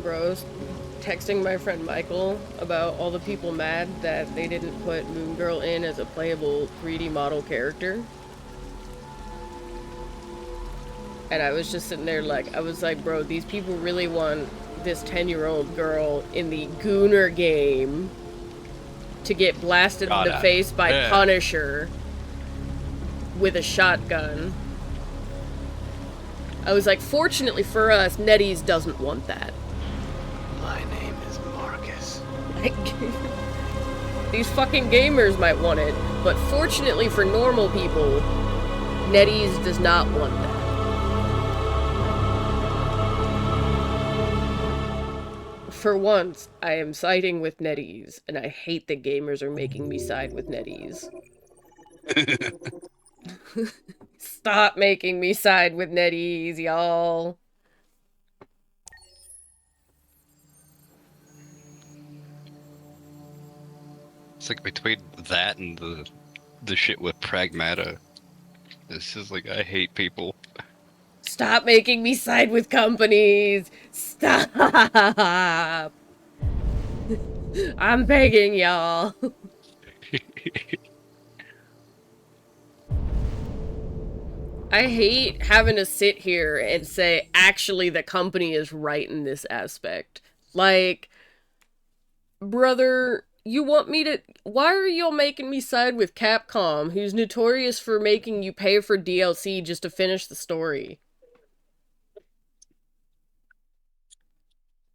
Bros, texting my friend Michael about all the people mad that they didn't put Moon Girl in as a playable 3D model character. And I was just sitting there like, I was like, bro, these people really want this 10-year-old girl in the Gooner game to get blasted in the face by Punisher with a shotgun. I was like, fortunately for us, NetEase doesn't want that. My name is Marcus. These fucking gamers might want it, but fortunately for normal people, NetEase does not want that. For once, I am siding with NetEase, and I hate that gamers are making me side with NetEase. Stop making me side with NetEase, y'all. It's like between that and the shit with Pragmata. It's just like, I hate people. Stop making me side with companies. Stop. I'm begging y'all. I hate having to sit here and say, actually, the company is right in this aspect. Like, brother, you want me to... Why are y'all making me side with Capcom, who's notorious for making you pay for DLC just to finish the story?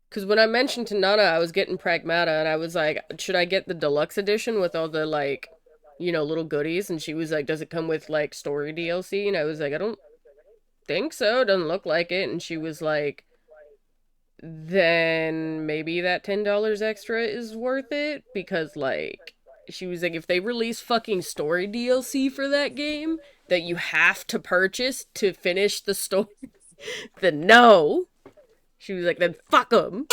Because when I mentioned to Nana I was getting Pragmata, and I was like, should I get the deluxe edition with all the, like, you know, little goodies? And she was like, does it come with, like, story DLC? And I was like, I don't think so. It doesn't look like it. And she was like, then maybe that $10 extra is worth it? Because, like, she was like, if they release fucking story DLC for that game that you have to purchase to finish the story, then no. She was like, then fuck them.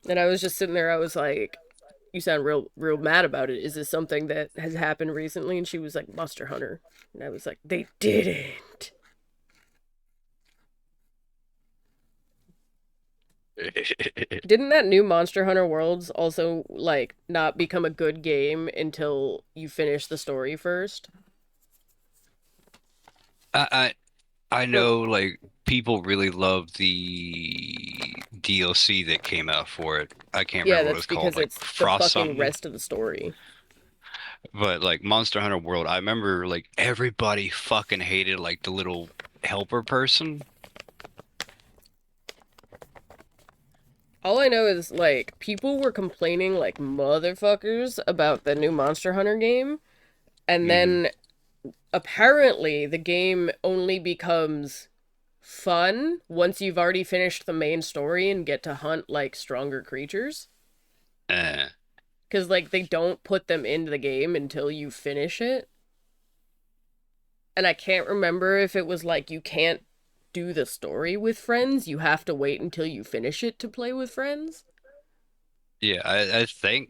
And I was just sitting there, I was like, you sound real mad about it. Is this something that has happened recently? And she was like, Monster Hunter. And I was like, they didn't. Didn't that new Monster Hunter Worlds also, like, not become a good game until you finish the story first? I know, like, people really love the DLC that came out for it. I can't remember what it was called, like it's Frost the fucking something. rest of the story. But like Monster Hunter World, I remember like everybody fucking hated like the little helper person. All I know is, like, people were complaining like motherfuckers about the new Monster Hunter game, and then apparently the game only becomes fun once you've already finished the main story and get to hunt, like, stronger creatures. Because, like, they don't put them into the game until you finish it. And I can't remember if it was like you can't do the story with friends, you have to wait until you finish it to play with friends. Yeah, I think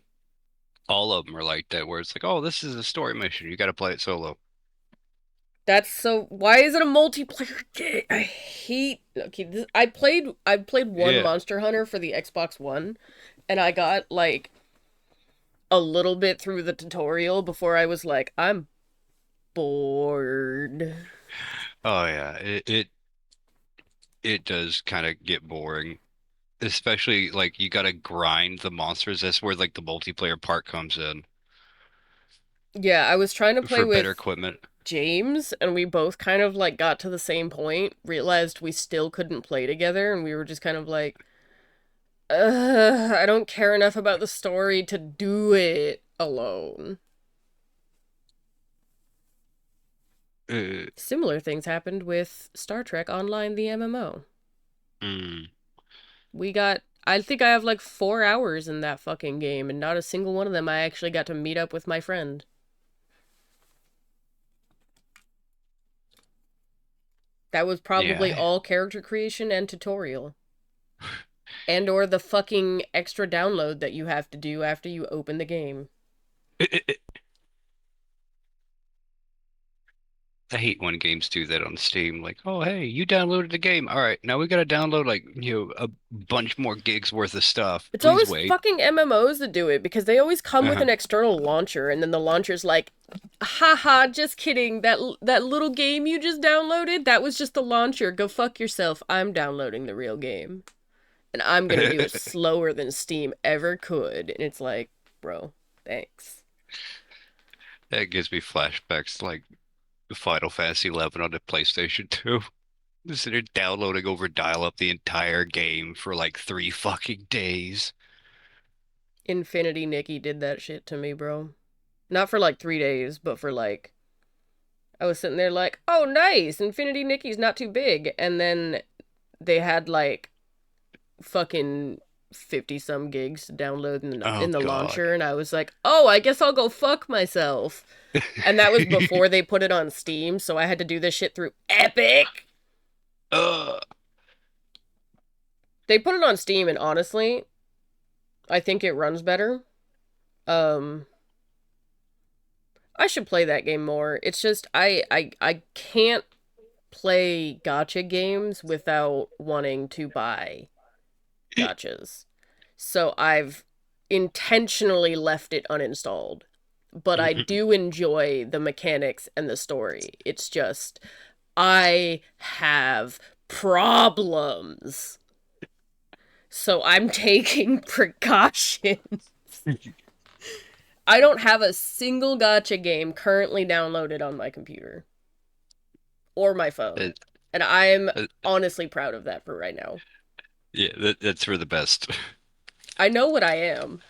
all of them are like that, where it's like, oh, this is a story mission. You got to play it solo. That's so. Why is it a multiplayer game? I hate. Okay, I played one Yeah. Monster Hunter for the Xbox One, and I got like a little bit through the tutorial before I was like, I'm bored. Oh yeah, it does kind of get boring, especially like you got to grind the monsters. That's where like the multiplayer part comes in Yeah, I was trying to play for with better equipment. James, and we both kind of like got to the same point, realized we still couldn't play together, and we were just kind of like, I don't care enough about the story to do it alone. Similar things happened with Star Trek Online, the MMO. I think I have like 4 hours in that fucking game, and not a single one of them I actually got to meet up with my friend. That was probably Yeah. all character creation and tutorial. And or the fucking extra download that you have to do after you open the game. I hate when games do that on Steam. Like, oh, hey, you downloaded the game. All right, now we got to download like, a bunch more gigs worth of stuff. It's Please always wait. fucking MMOs that do it, because they always come with Uh-huh. an external launcher, and then the launcher's like, haha, just kidding, that little game you just downloaded, that was just the launcher, go fuck yourself, I'm downloading the real game. And I'm gonna do it slower than Steam ever could, and it's like, bro, thanks. That gives me flashbacks to like Final Fantasy 11 on the PlayStation 2. Just sitting there downloading over dial-up the entire game for like 3 fucking days. Infinity Nikki did that shit to me, bro. Not for like 3 days, but for like, I was sitting there like, oh nice, Infinity Nikki's not too big, and then they had like fucking 50 some gigs to download in the God. launcher, and I was like, oh, I guess I'll go fuck myself. And that was before they put it on Steam, so I had to do this shit through Epic. They put it on Steam, and honestly, I think it runs better. I should play that game more. It's just I can't play gacha games without wanting to buy gachas. So I've intentionally left it uninstalled. But I do enjoy the mechanics and the story. It's just, I have problems. So I'm taking precautions. I don't have a single gacha game currently downloaded on my computer. Or my phone. And I'm honestly proud of that for right now. Yeah, that's for the best. I know what I am.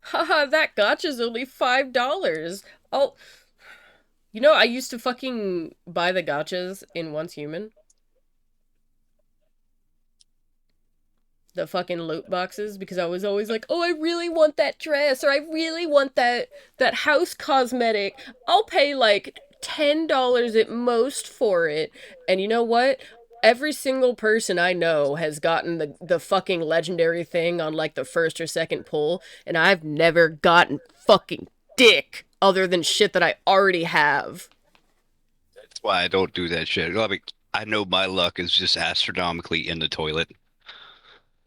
Haha, that gacha's only $5. Oh, you know, I used to fucking buy the gachas in Once Human. The fucking loot boxes, because I was always like, oh, I really want that dress, or I really want that house cosmetic. I'll pay like $10 at most for it. And you know what? Every single person I know has gotten the fucking legendary thing on like the first or second pull, and I've never gotten fucking dick other than shit that I already have. That's why I don't do that shit. I mean, I know my luck is just astronomically in the toilet.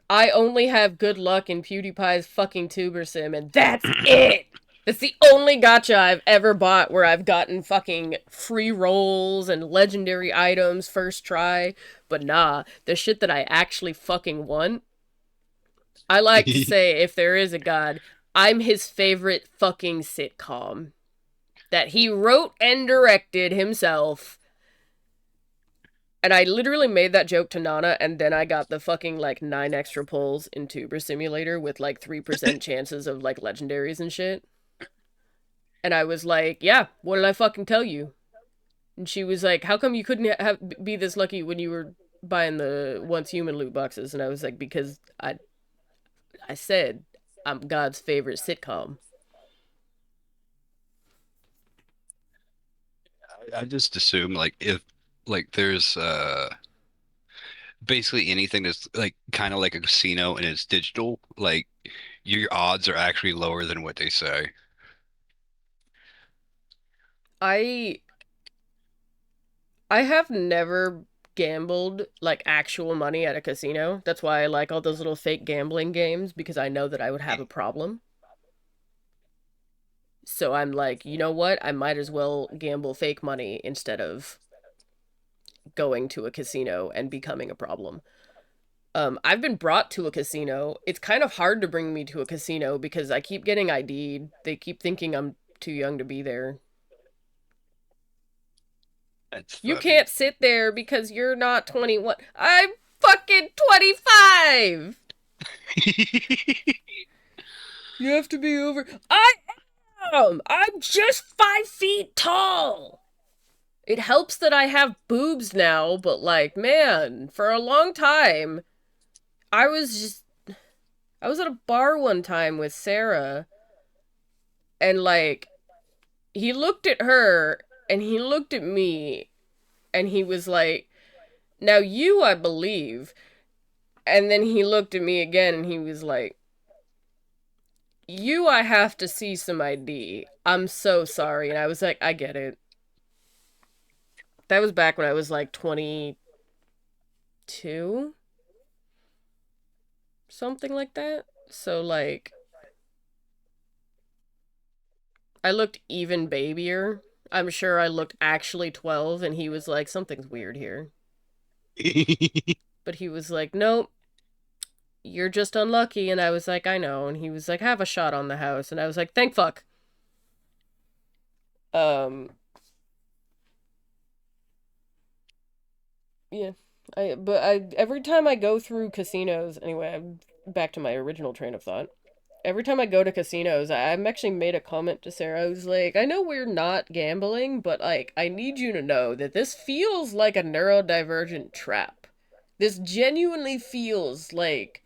I only have good luck in PewDiePie's fucking Tuber Sim, and that's it! That's the only gacha I've ever bought where I've gotten fucking free rolls and legendary items first try. But nah, the shit that I actually fucking want, I like to say, if there is a god, I'm his favorite fucking sitcom. That he wrote and directed himself. And I literally made that joke to Nana, and then I got the fucking, like, 9 extra pulls in Tuber Simulator with, like, 3% chances of, like, legendaries and shit. And I was like, yeah, what did I fucking tell you? And she was like, how come you couldn't be this lucky when you were buying the Once Human loot boxes? And I was like, because I said I'm God's favorite sitcom. I just assume like if like there's basically anything that's like kind of like a casino and it's digital, like your odds are actually lower than what they say. I have never gambled like actual money at a casino. That's why I like all those little fake gambling games, because I know that I would have a problem. So I'm like, you know what? I might as well gamble fake money instead of going to a casino and becoming a problem. I've been brought to a casino. It's kind of hard to bring me to a casino because I keep getting ID'd. They keep thinking I'm too young to be there. You can't sit there because you're not 21. I'm fucking 25! You have to be over. I am! I'm just 5 feet tall! It helps that I have boobs now, but like, man, for a long time, I was at a bar one time with Sarah, and like, he looked at her, and he looked at me, and he was like, now you, I believe. And then he looked at me again, and he was like, you, I have to see some ID. I'm so sorry. And I was like, I get it. That was back when I was like 22? Something like that. So like, I looked even babier. I'm sure I looked actually 12, and he was like, something's weird here. But he was like, nope, you're just unlucky. And I was like, I know. And he was like, have a shot on the house. And I was like, thank fuck. Yeah. Every time I go through casinos, anyway, I'm back to my original train of thought. Every time I go to casinos, I've actually made a comment to Sarah. I was like, I know we're not gambling, but like, I need you to know that this feels like a neurodivergent trap. This genuinely feels like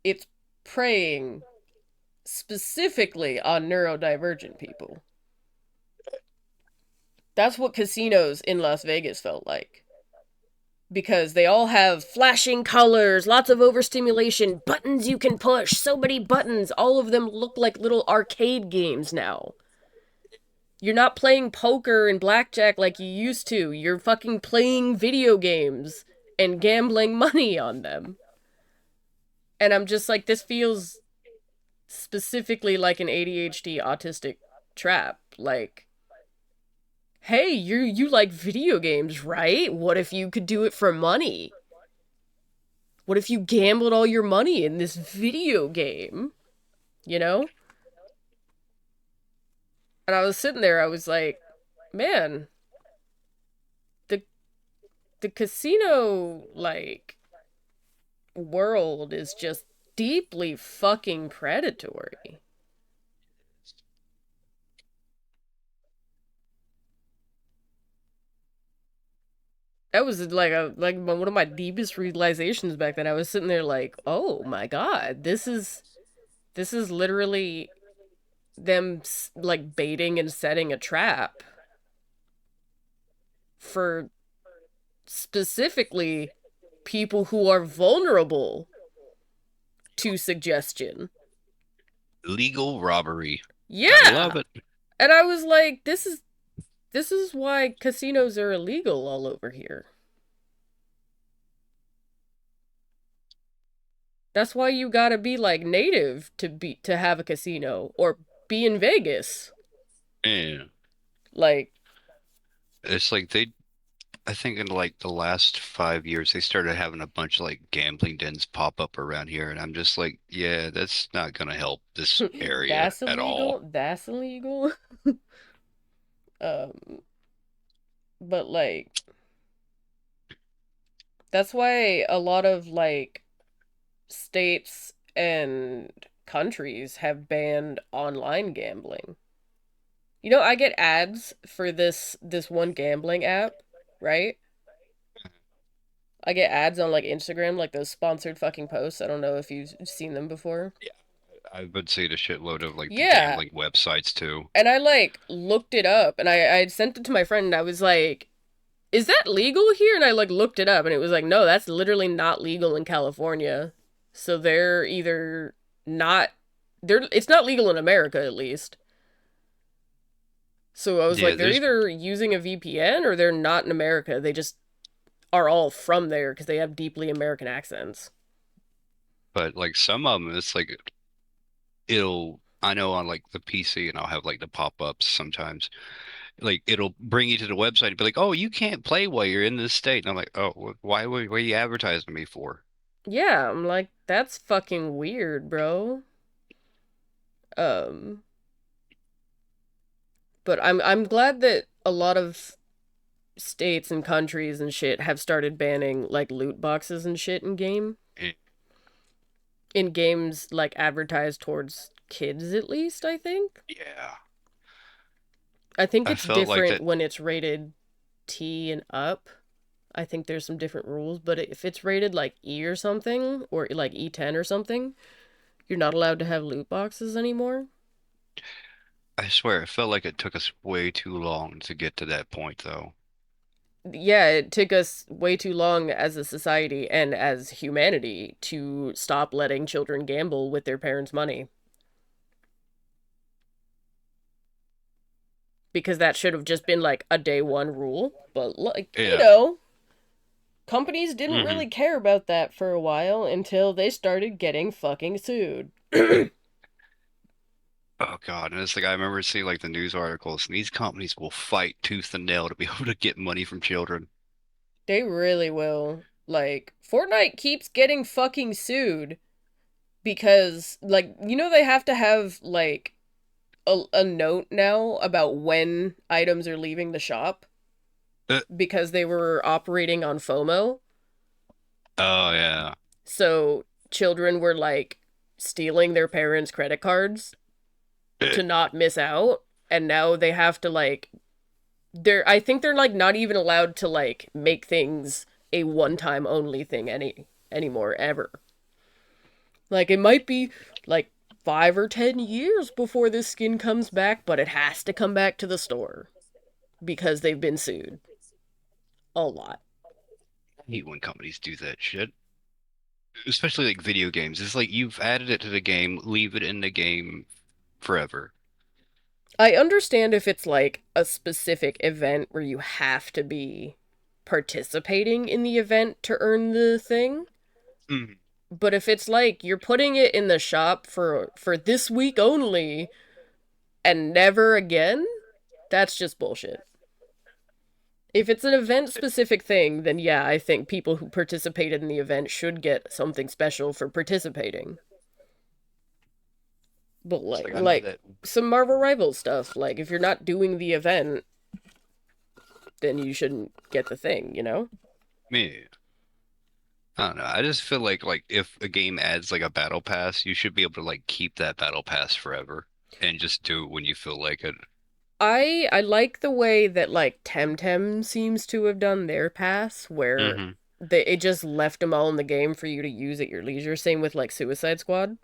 it's preying specifically on neurodivergent people. That's what casinos in Las Vegas felt like. Because they all have flashing colors, lots of overstimulation, buttons you can push, so many buttons. All of them look like little arcade games now. You're not playing poker and blackjack like you used to. You're fucking playing video games and gambling money on them. And I'm just like, this feels specifically like an ADHD autistic trap. Like, hey, you like video games, right? What if you could do it for money? What if you gambled all your money in this video game? You know? And I was sitting there, I was like, man, the casino, like, world is just deeply fucking predatory. That was like one of my deepest realizations back then. I was sitting there like, oh my god, this is literally them like baiting and setting a trap for specifically people who are vulnerable to suggestion. Legal robbery. Yeah. I love it. And I was like, this is why casinos are illegal all over here. That's why you gotta be like native to have a casino or be in Vegas. Yeah. Like, it's like I think in like the last 5 years, they started having a bunch of like gambling dens pop up around here, and I'm just like, yeah, that's not gonna help this area that's at illegal. all. That's illegal. But like, That's why a lot of like states and countries have banned online gambling. You know, I get ads for this one gambling app, right? I get ads on like Instagram, like those sponsored fucking posts. I don't know if you've seen them before. I've been seeing a shitload of like the Yeah. gambling websites too. And I like looked it up and I sent it to my friend and I was like, is that legal here? And I like looked it up and it was like, no, that's literally not legal in California. So they're either not it's not legal in America at least. So I was Yeah, like, they're there's either using a VPN or they're not in America. They just are all from there because they have deeply American accents. but like some of them, it's like I know on like the PC and I'll have like the pop-ups sometimes. Like it'll bring you to the website and be like, "Oh, you can't play while you're in this state." And I'm like, "Oh, what are you advertising me for?" Yeah, I'm like, that's fucking weird, bro. Um, but I'm glad that a lot of states and countries and shit have started banning like loot boxes and shit Eh, in games like advertised towards kids at least, I think. Yeah. I think I it's felt like different that. when it's rated T and up. I think there's some different rules, but if it's rated like E or something, or like E10 or something, you're not allowed to have loot boxes anymore. I swear, it felt like it took us way too long to get to that point, though. Yeah, it took us way too long as a society and as humanity to stop letting children gamble with their parents' money. Because that should have just been like a day one rule. But like, you Yeah. know, companies didn't hmm really care about that for a while until they started getting fucking sued. Oh God, and it's like I remember seeing like the news articles, and these companies will fight tooth and nail to be able to get money from children. They really will. Like, Fortnite keeps getting fucking sued because, like, you know, they have to have, like, a note now about when items are leaving the shop Uh, because they were operating on FOMO. oh yeah. So children were, like, stealing their parents' credit cards to not miss out. And now they have to, like, I think they're, like, not even allowed to, like, make things a one-time only thing anymore, ever. Like, it might be, like, 5 or 10 years before this skin comes back, but it has to come back to the store because they've been sued. A lot. I hate when companies do that shit. Especially like video games. It's like you've added it to the game, leave it in the game forever. I understand if it's, like, a specific event where you have to be participating in the event to earn the thing. Mhm. But if it's like you're putting it in the shop for this week only and never again, that's just bullshit. If it's an event specific thing, then yeah, I think people who participated in the event should get something special for participating. But It's like I know like that. some Marvel Rivals stuff, like if you're not doing the event, then you shouldn't get the thing, you know? Me. I don't know. I just feel like if a game adds like a battle pass, you should be able to like keep that battle pass forever and just do it when you feel like it. I like the way that like Temtem seems to have done their pass, where hmm it just left them all in the game for you to use at your leisure. Same with like Suicide Squad.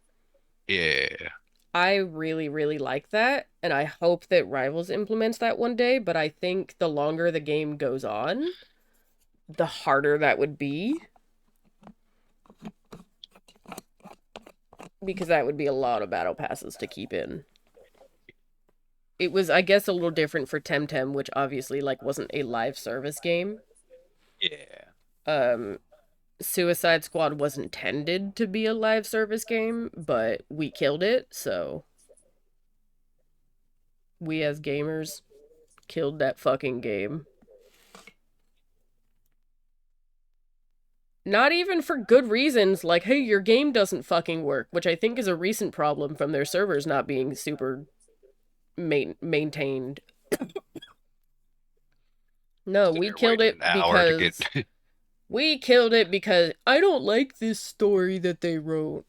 Yeah. I really, really like that, and I hope that Rivals implements that one day, but I think the longer the game goes on, the harder that would be, because that would be a lot of battle passes to keep in. It was, I guess, a little different for Temtem, which obviously, like, wasn't a live service game. Yeah. Suicide Squad was intended to be a live service game, but we killed it, so we as gamers killed that fucking game. Not even for good reasons, like, hey, your game doesn't fucking work, which I think is a recent problem from their servers not being super maintained. No, we They're killed waiting it an hour to because get. We killed it because I don't like this story that they wrote.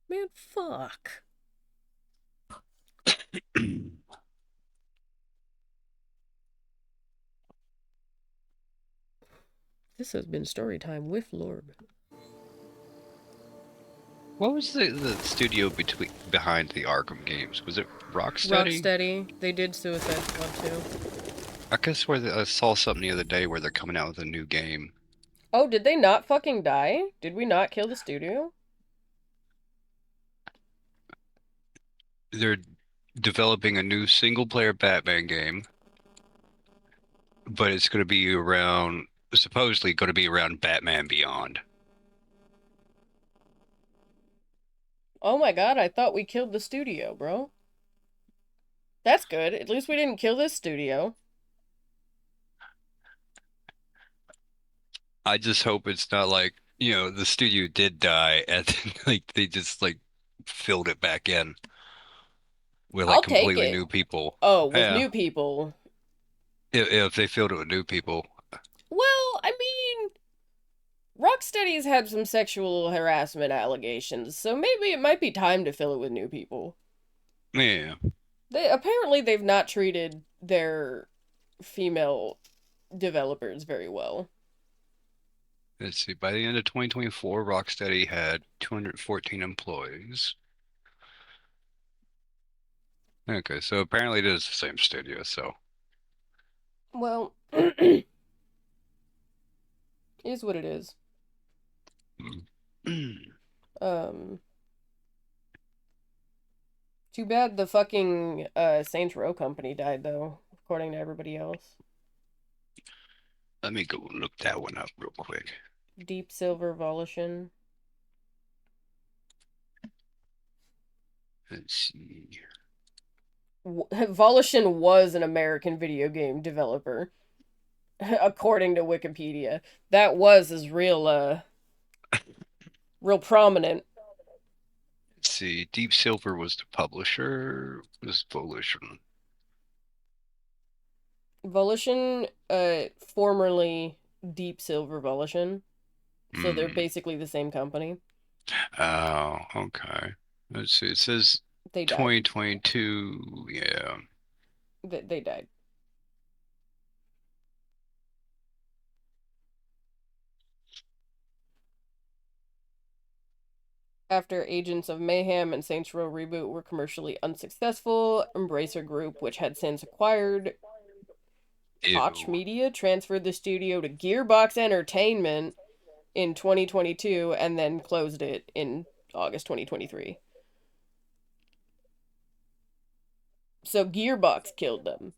Man, fuck. This has been story time with Lorb. What was the studio behind the Arkham games? Was it Rocksteady? Rocksteady. They did Suicide Squad too. I guess I saw something the other day where they're coming out with a new game. Oh, did they not fucking die? Did we not kill the studio? They're developing a new single-player Batman game, but it's going to be supposedly going to be around Batman Beyond. Oh my god, I thought we killed the studio, bro. That's good. At least we didn't kill this studio. I just hope it's not like, the studio did die and then, like they just like filled it back in with like I'll take completely it. new people. Oh, with Yeah. new people. If they filled it with new people. Well, I mean, Rocksteady's had some sexual harassment allegations, so maybe it might be time to fill it with new people. Yeah. Apparently they've not treated their female developers very well. Let's see. By the end of 2024, Rocksteady had 214 employees. Okay, so apparently it is the same studio, so. Well, is what it is. Too bad the fucking Saints Row company died, though, according to everybody else. Let me go look that one up real quick. Deep Silver Volition. Let's see. Volition was an American video game developer, according to Wikipedia. That was his real prominent. Let's see. Deep Silver was the publisher. Was Volition. Volition, formerly Deep Silver Volition. So they're basically the same company. Oh, okay. Let's see. It says They died. 2022. Yeah. They died. After Agents of Mayhem and Saints Row Reboot were commercially unsuccessful, Embracer Group, which had since acquired Koch Media, transferred the studio to Gearbox Entertainment in 2022 and then closed it in August 2023. So Gearbox killed them.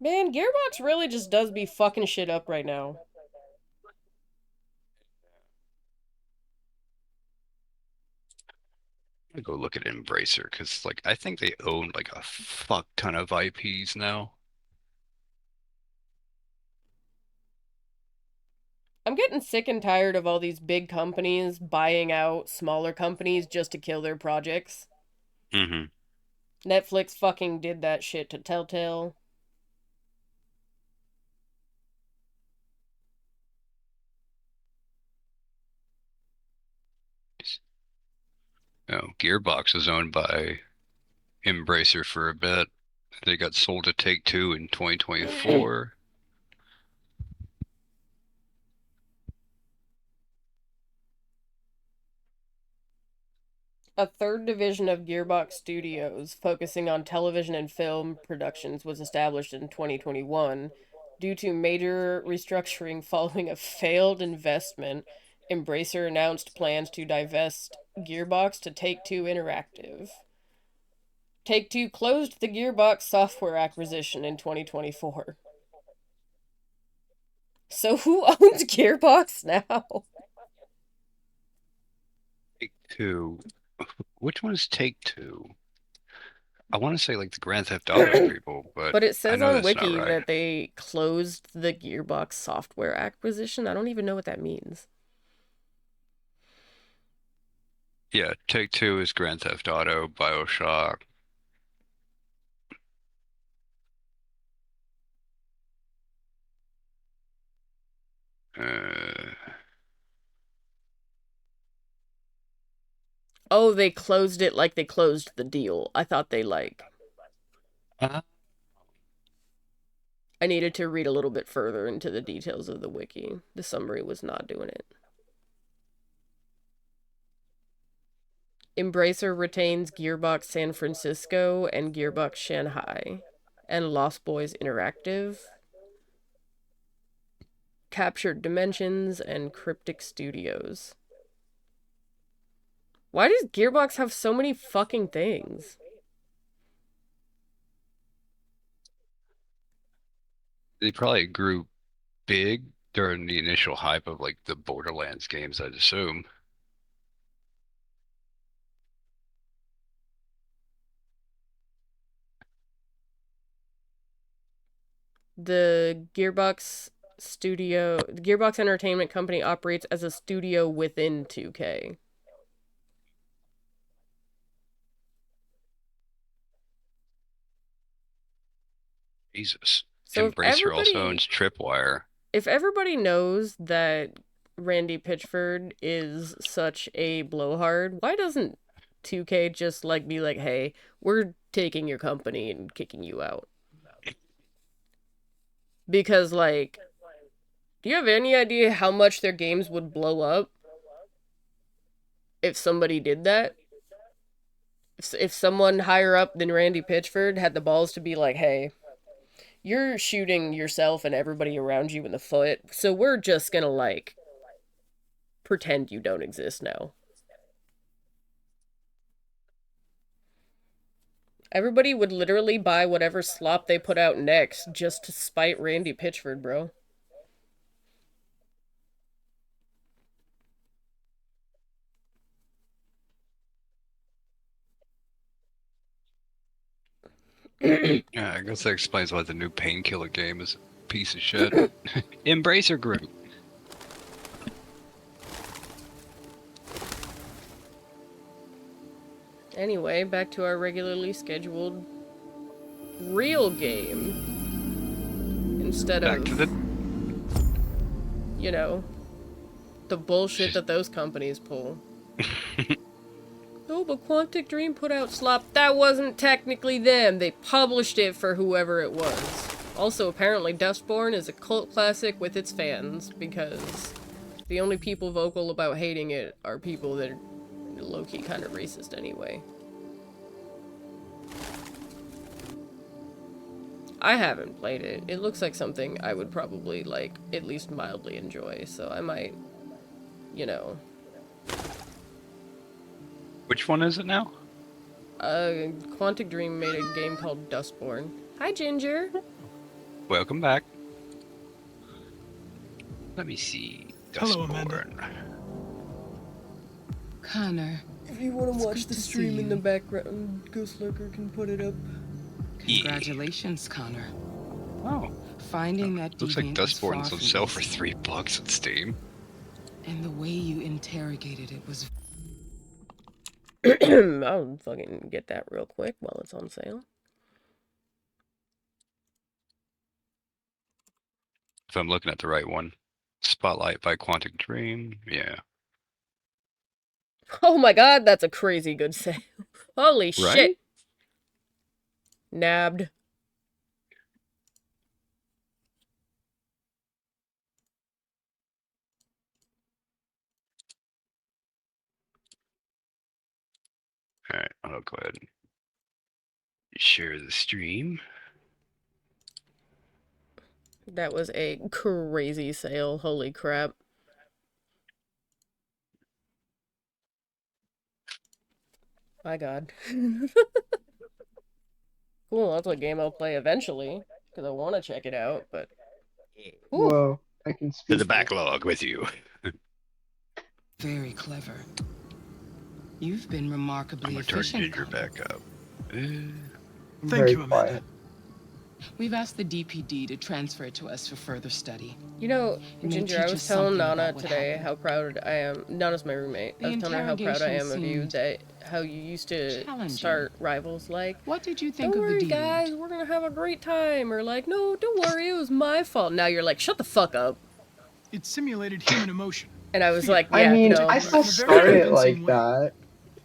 Man, Gearbox really just does be fucking shit up right now. I'm gonna go look at Embracer because, like, I think they own like a fuck ton of IPs now. I'm getting sick and tired of all these big companies buying out smaller companies just to kill their projects. Mm-hmm. Netflix fucking did that shit to Telltale. Oh, Gearbox was owned by Embracer for a bit. They got sold to Take-Two in 2024. A third division of Gearbox Studios, focusing on television and film productions, was established in 2021. Due to major restructuring following a failed investment, Embracer announced plans to divest Gearbox to Take-Two Interactive. Take-Two closed the Gearbox software acquisition in 2024. So who owns Gearbox now? Take-Two. Which one is Take-Two? I want to say like the Grand Theft Auto people, but it says I know on that's Wiki not right. that they closed the Gearbox software acquisition. I don't even know what that means. Yeah, Take-Two is Grand Theft Auto, BioShock. Oh, they closed it like they closed the deal. I thought they like... I needed to read a little bit further into the details of the wiki. The summary was not doing it. Embracer retains Gearbox San Francisco and Gearbox Shanghai, and Lost Boys Interactive, Captured Dimensions, and Cryptic Studios. Why does Gearbox have so many fucking things? They probably grew big during the initial hype of like the Borderlands games, I'd assume. The Gearbox Entertainment Company operates as a studio within 2K. Jesus. So Embracer also owns Tripwire. If everybody knows that Randy Pitchford is such a blowhard, why doesn't 2K just like be like, hey, we're taking your company and kicking you out? Because, like, do you have any idea how much their games would blow up if somebody did that? If someone higher up than Randy Pitchford had the balls to be like, hey, you're shooting yourself and everybody around you in the foot, so we're just gonna, like, pretend you don't exist now. Everybody would literally buy whatever slop they put out next just to spite Randy Pitchford, bro. Yeah, I guess that explains why the new Painkiller game is a piece of shit. Embracer Group. Anyway, back to our regularly scheduled real game. Instead Back of, to the... you know, the bullshit that those companies pull. Oh, but Quantic Dream put out slop. That wasn't technically them. They published it for whoever it was. Also, apparently, Dustborn is a cult classic with its fans, because the only people vocal about hating it are people that are low-key kind of racist anyway. I haven't played it. It looks like something I would probably, like, at least mildly enjoy, so I might, you know... Which one is it now? Quantic Dream made a game called Dustborn. Hi, Ginger! Welcome back. Let me see. Hello, Dustborn. Amanda. Connor. If you want to watch the stream in the background, Ghost Lurker can put it up. Congratulations, Connor. Oh. Finding that Looks like deviant was Dustborn's far on from sale for easy. $3 on Steam. And the way you interrogated it was... I'll fucking get that real quick while it's on sale. If I'm looking at the right one. Spotlight by Quantic Dream. Yeah. Oh my god, that's a crazy good sale. Holy Right? shit. Nabbed. Alright, I'll go ahead and share the stream. That was a crazy sale. Holy crap. My god. Cool, that's a game I'll play eventually, because I want to check it out, but... Ooh. Whoa, I can To speak. the backlog with you. Very clever. You've been remarkably I'm gonna turn efficient. Ginger back up. Thank Very you, Amanda. quiet. We've asked the DPD to transfer it to us for further study. You know, It may Ginger, teach I us was telling something Nana about what today happened. how proud I am. Nana's my roommate. I The was telling her how proud I am of you, interrogation that how you used to challenging. start rivals like, What did you think don't of the worry deviant? guys, we're gonna have a great time, or like, no, don't worry, it was my fault. Now you're like, shut the fuck up. It simulated human emotion. And I was like, yeah, I mean, no. I saw started like that.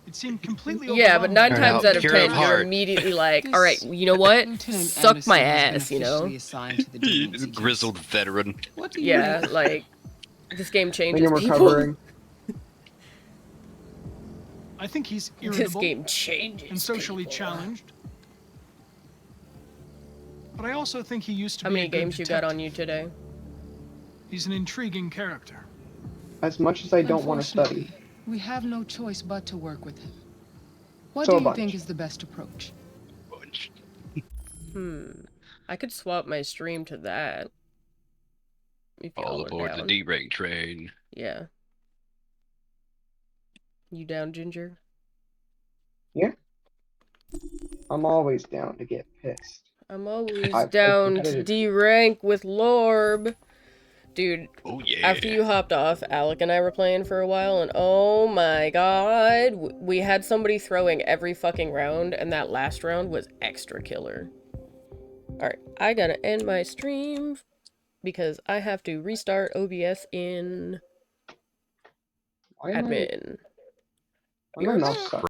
It seemed completely Yeah, but 9 times out of Pure of 10, you're heart. immediately like, all right, you know what? Lieutenant Suck my Anderson has ass, been you know? officially assigned to the Demons Agency. Grizzled veteran. What do you Yeah, like, this game I think changes I'm people. recovering. I think he's This irritable game changes and socially people. challenged. But I also think he used to How be many a good games you got on you today? He's an intriguing character. As much as I don't want to study. Unfortunately, we have no choice but to work with him. What So do a you bunch. think is the best approach? I could swap my stream to that. If y'all All are aboard the down. D-rank train. Yeah. You down, Ginger? Yeah. I'm always down to get pissed. I'm always I've down to competitive. D-rank with Lorb. Dude, Oh yeah. after you hopped off, Alec and I were playing for a while, and oh my god, we had somebody throwing every fucking round, and that last round was extra killer. Alright, I gotta end my stream because I have to restart OBS in Why am I- admin. I'm not stuck.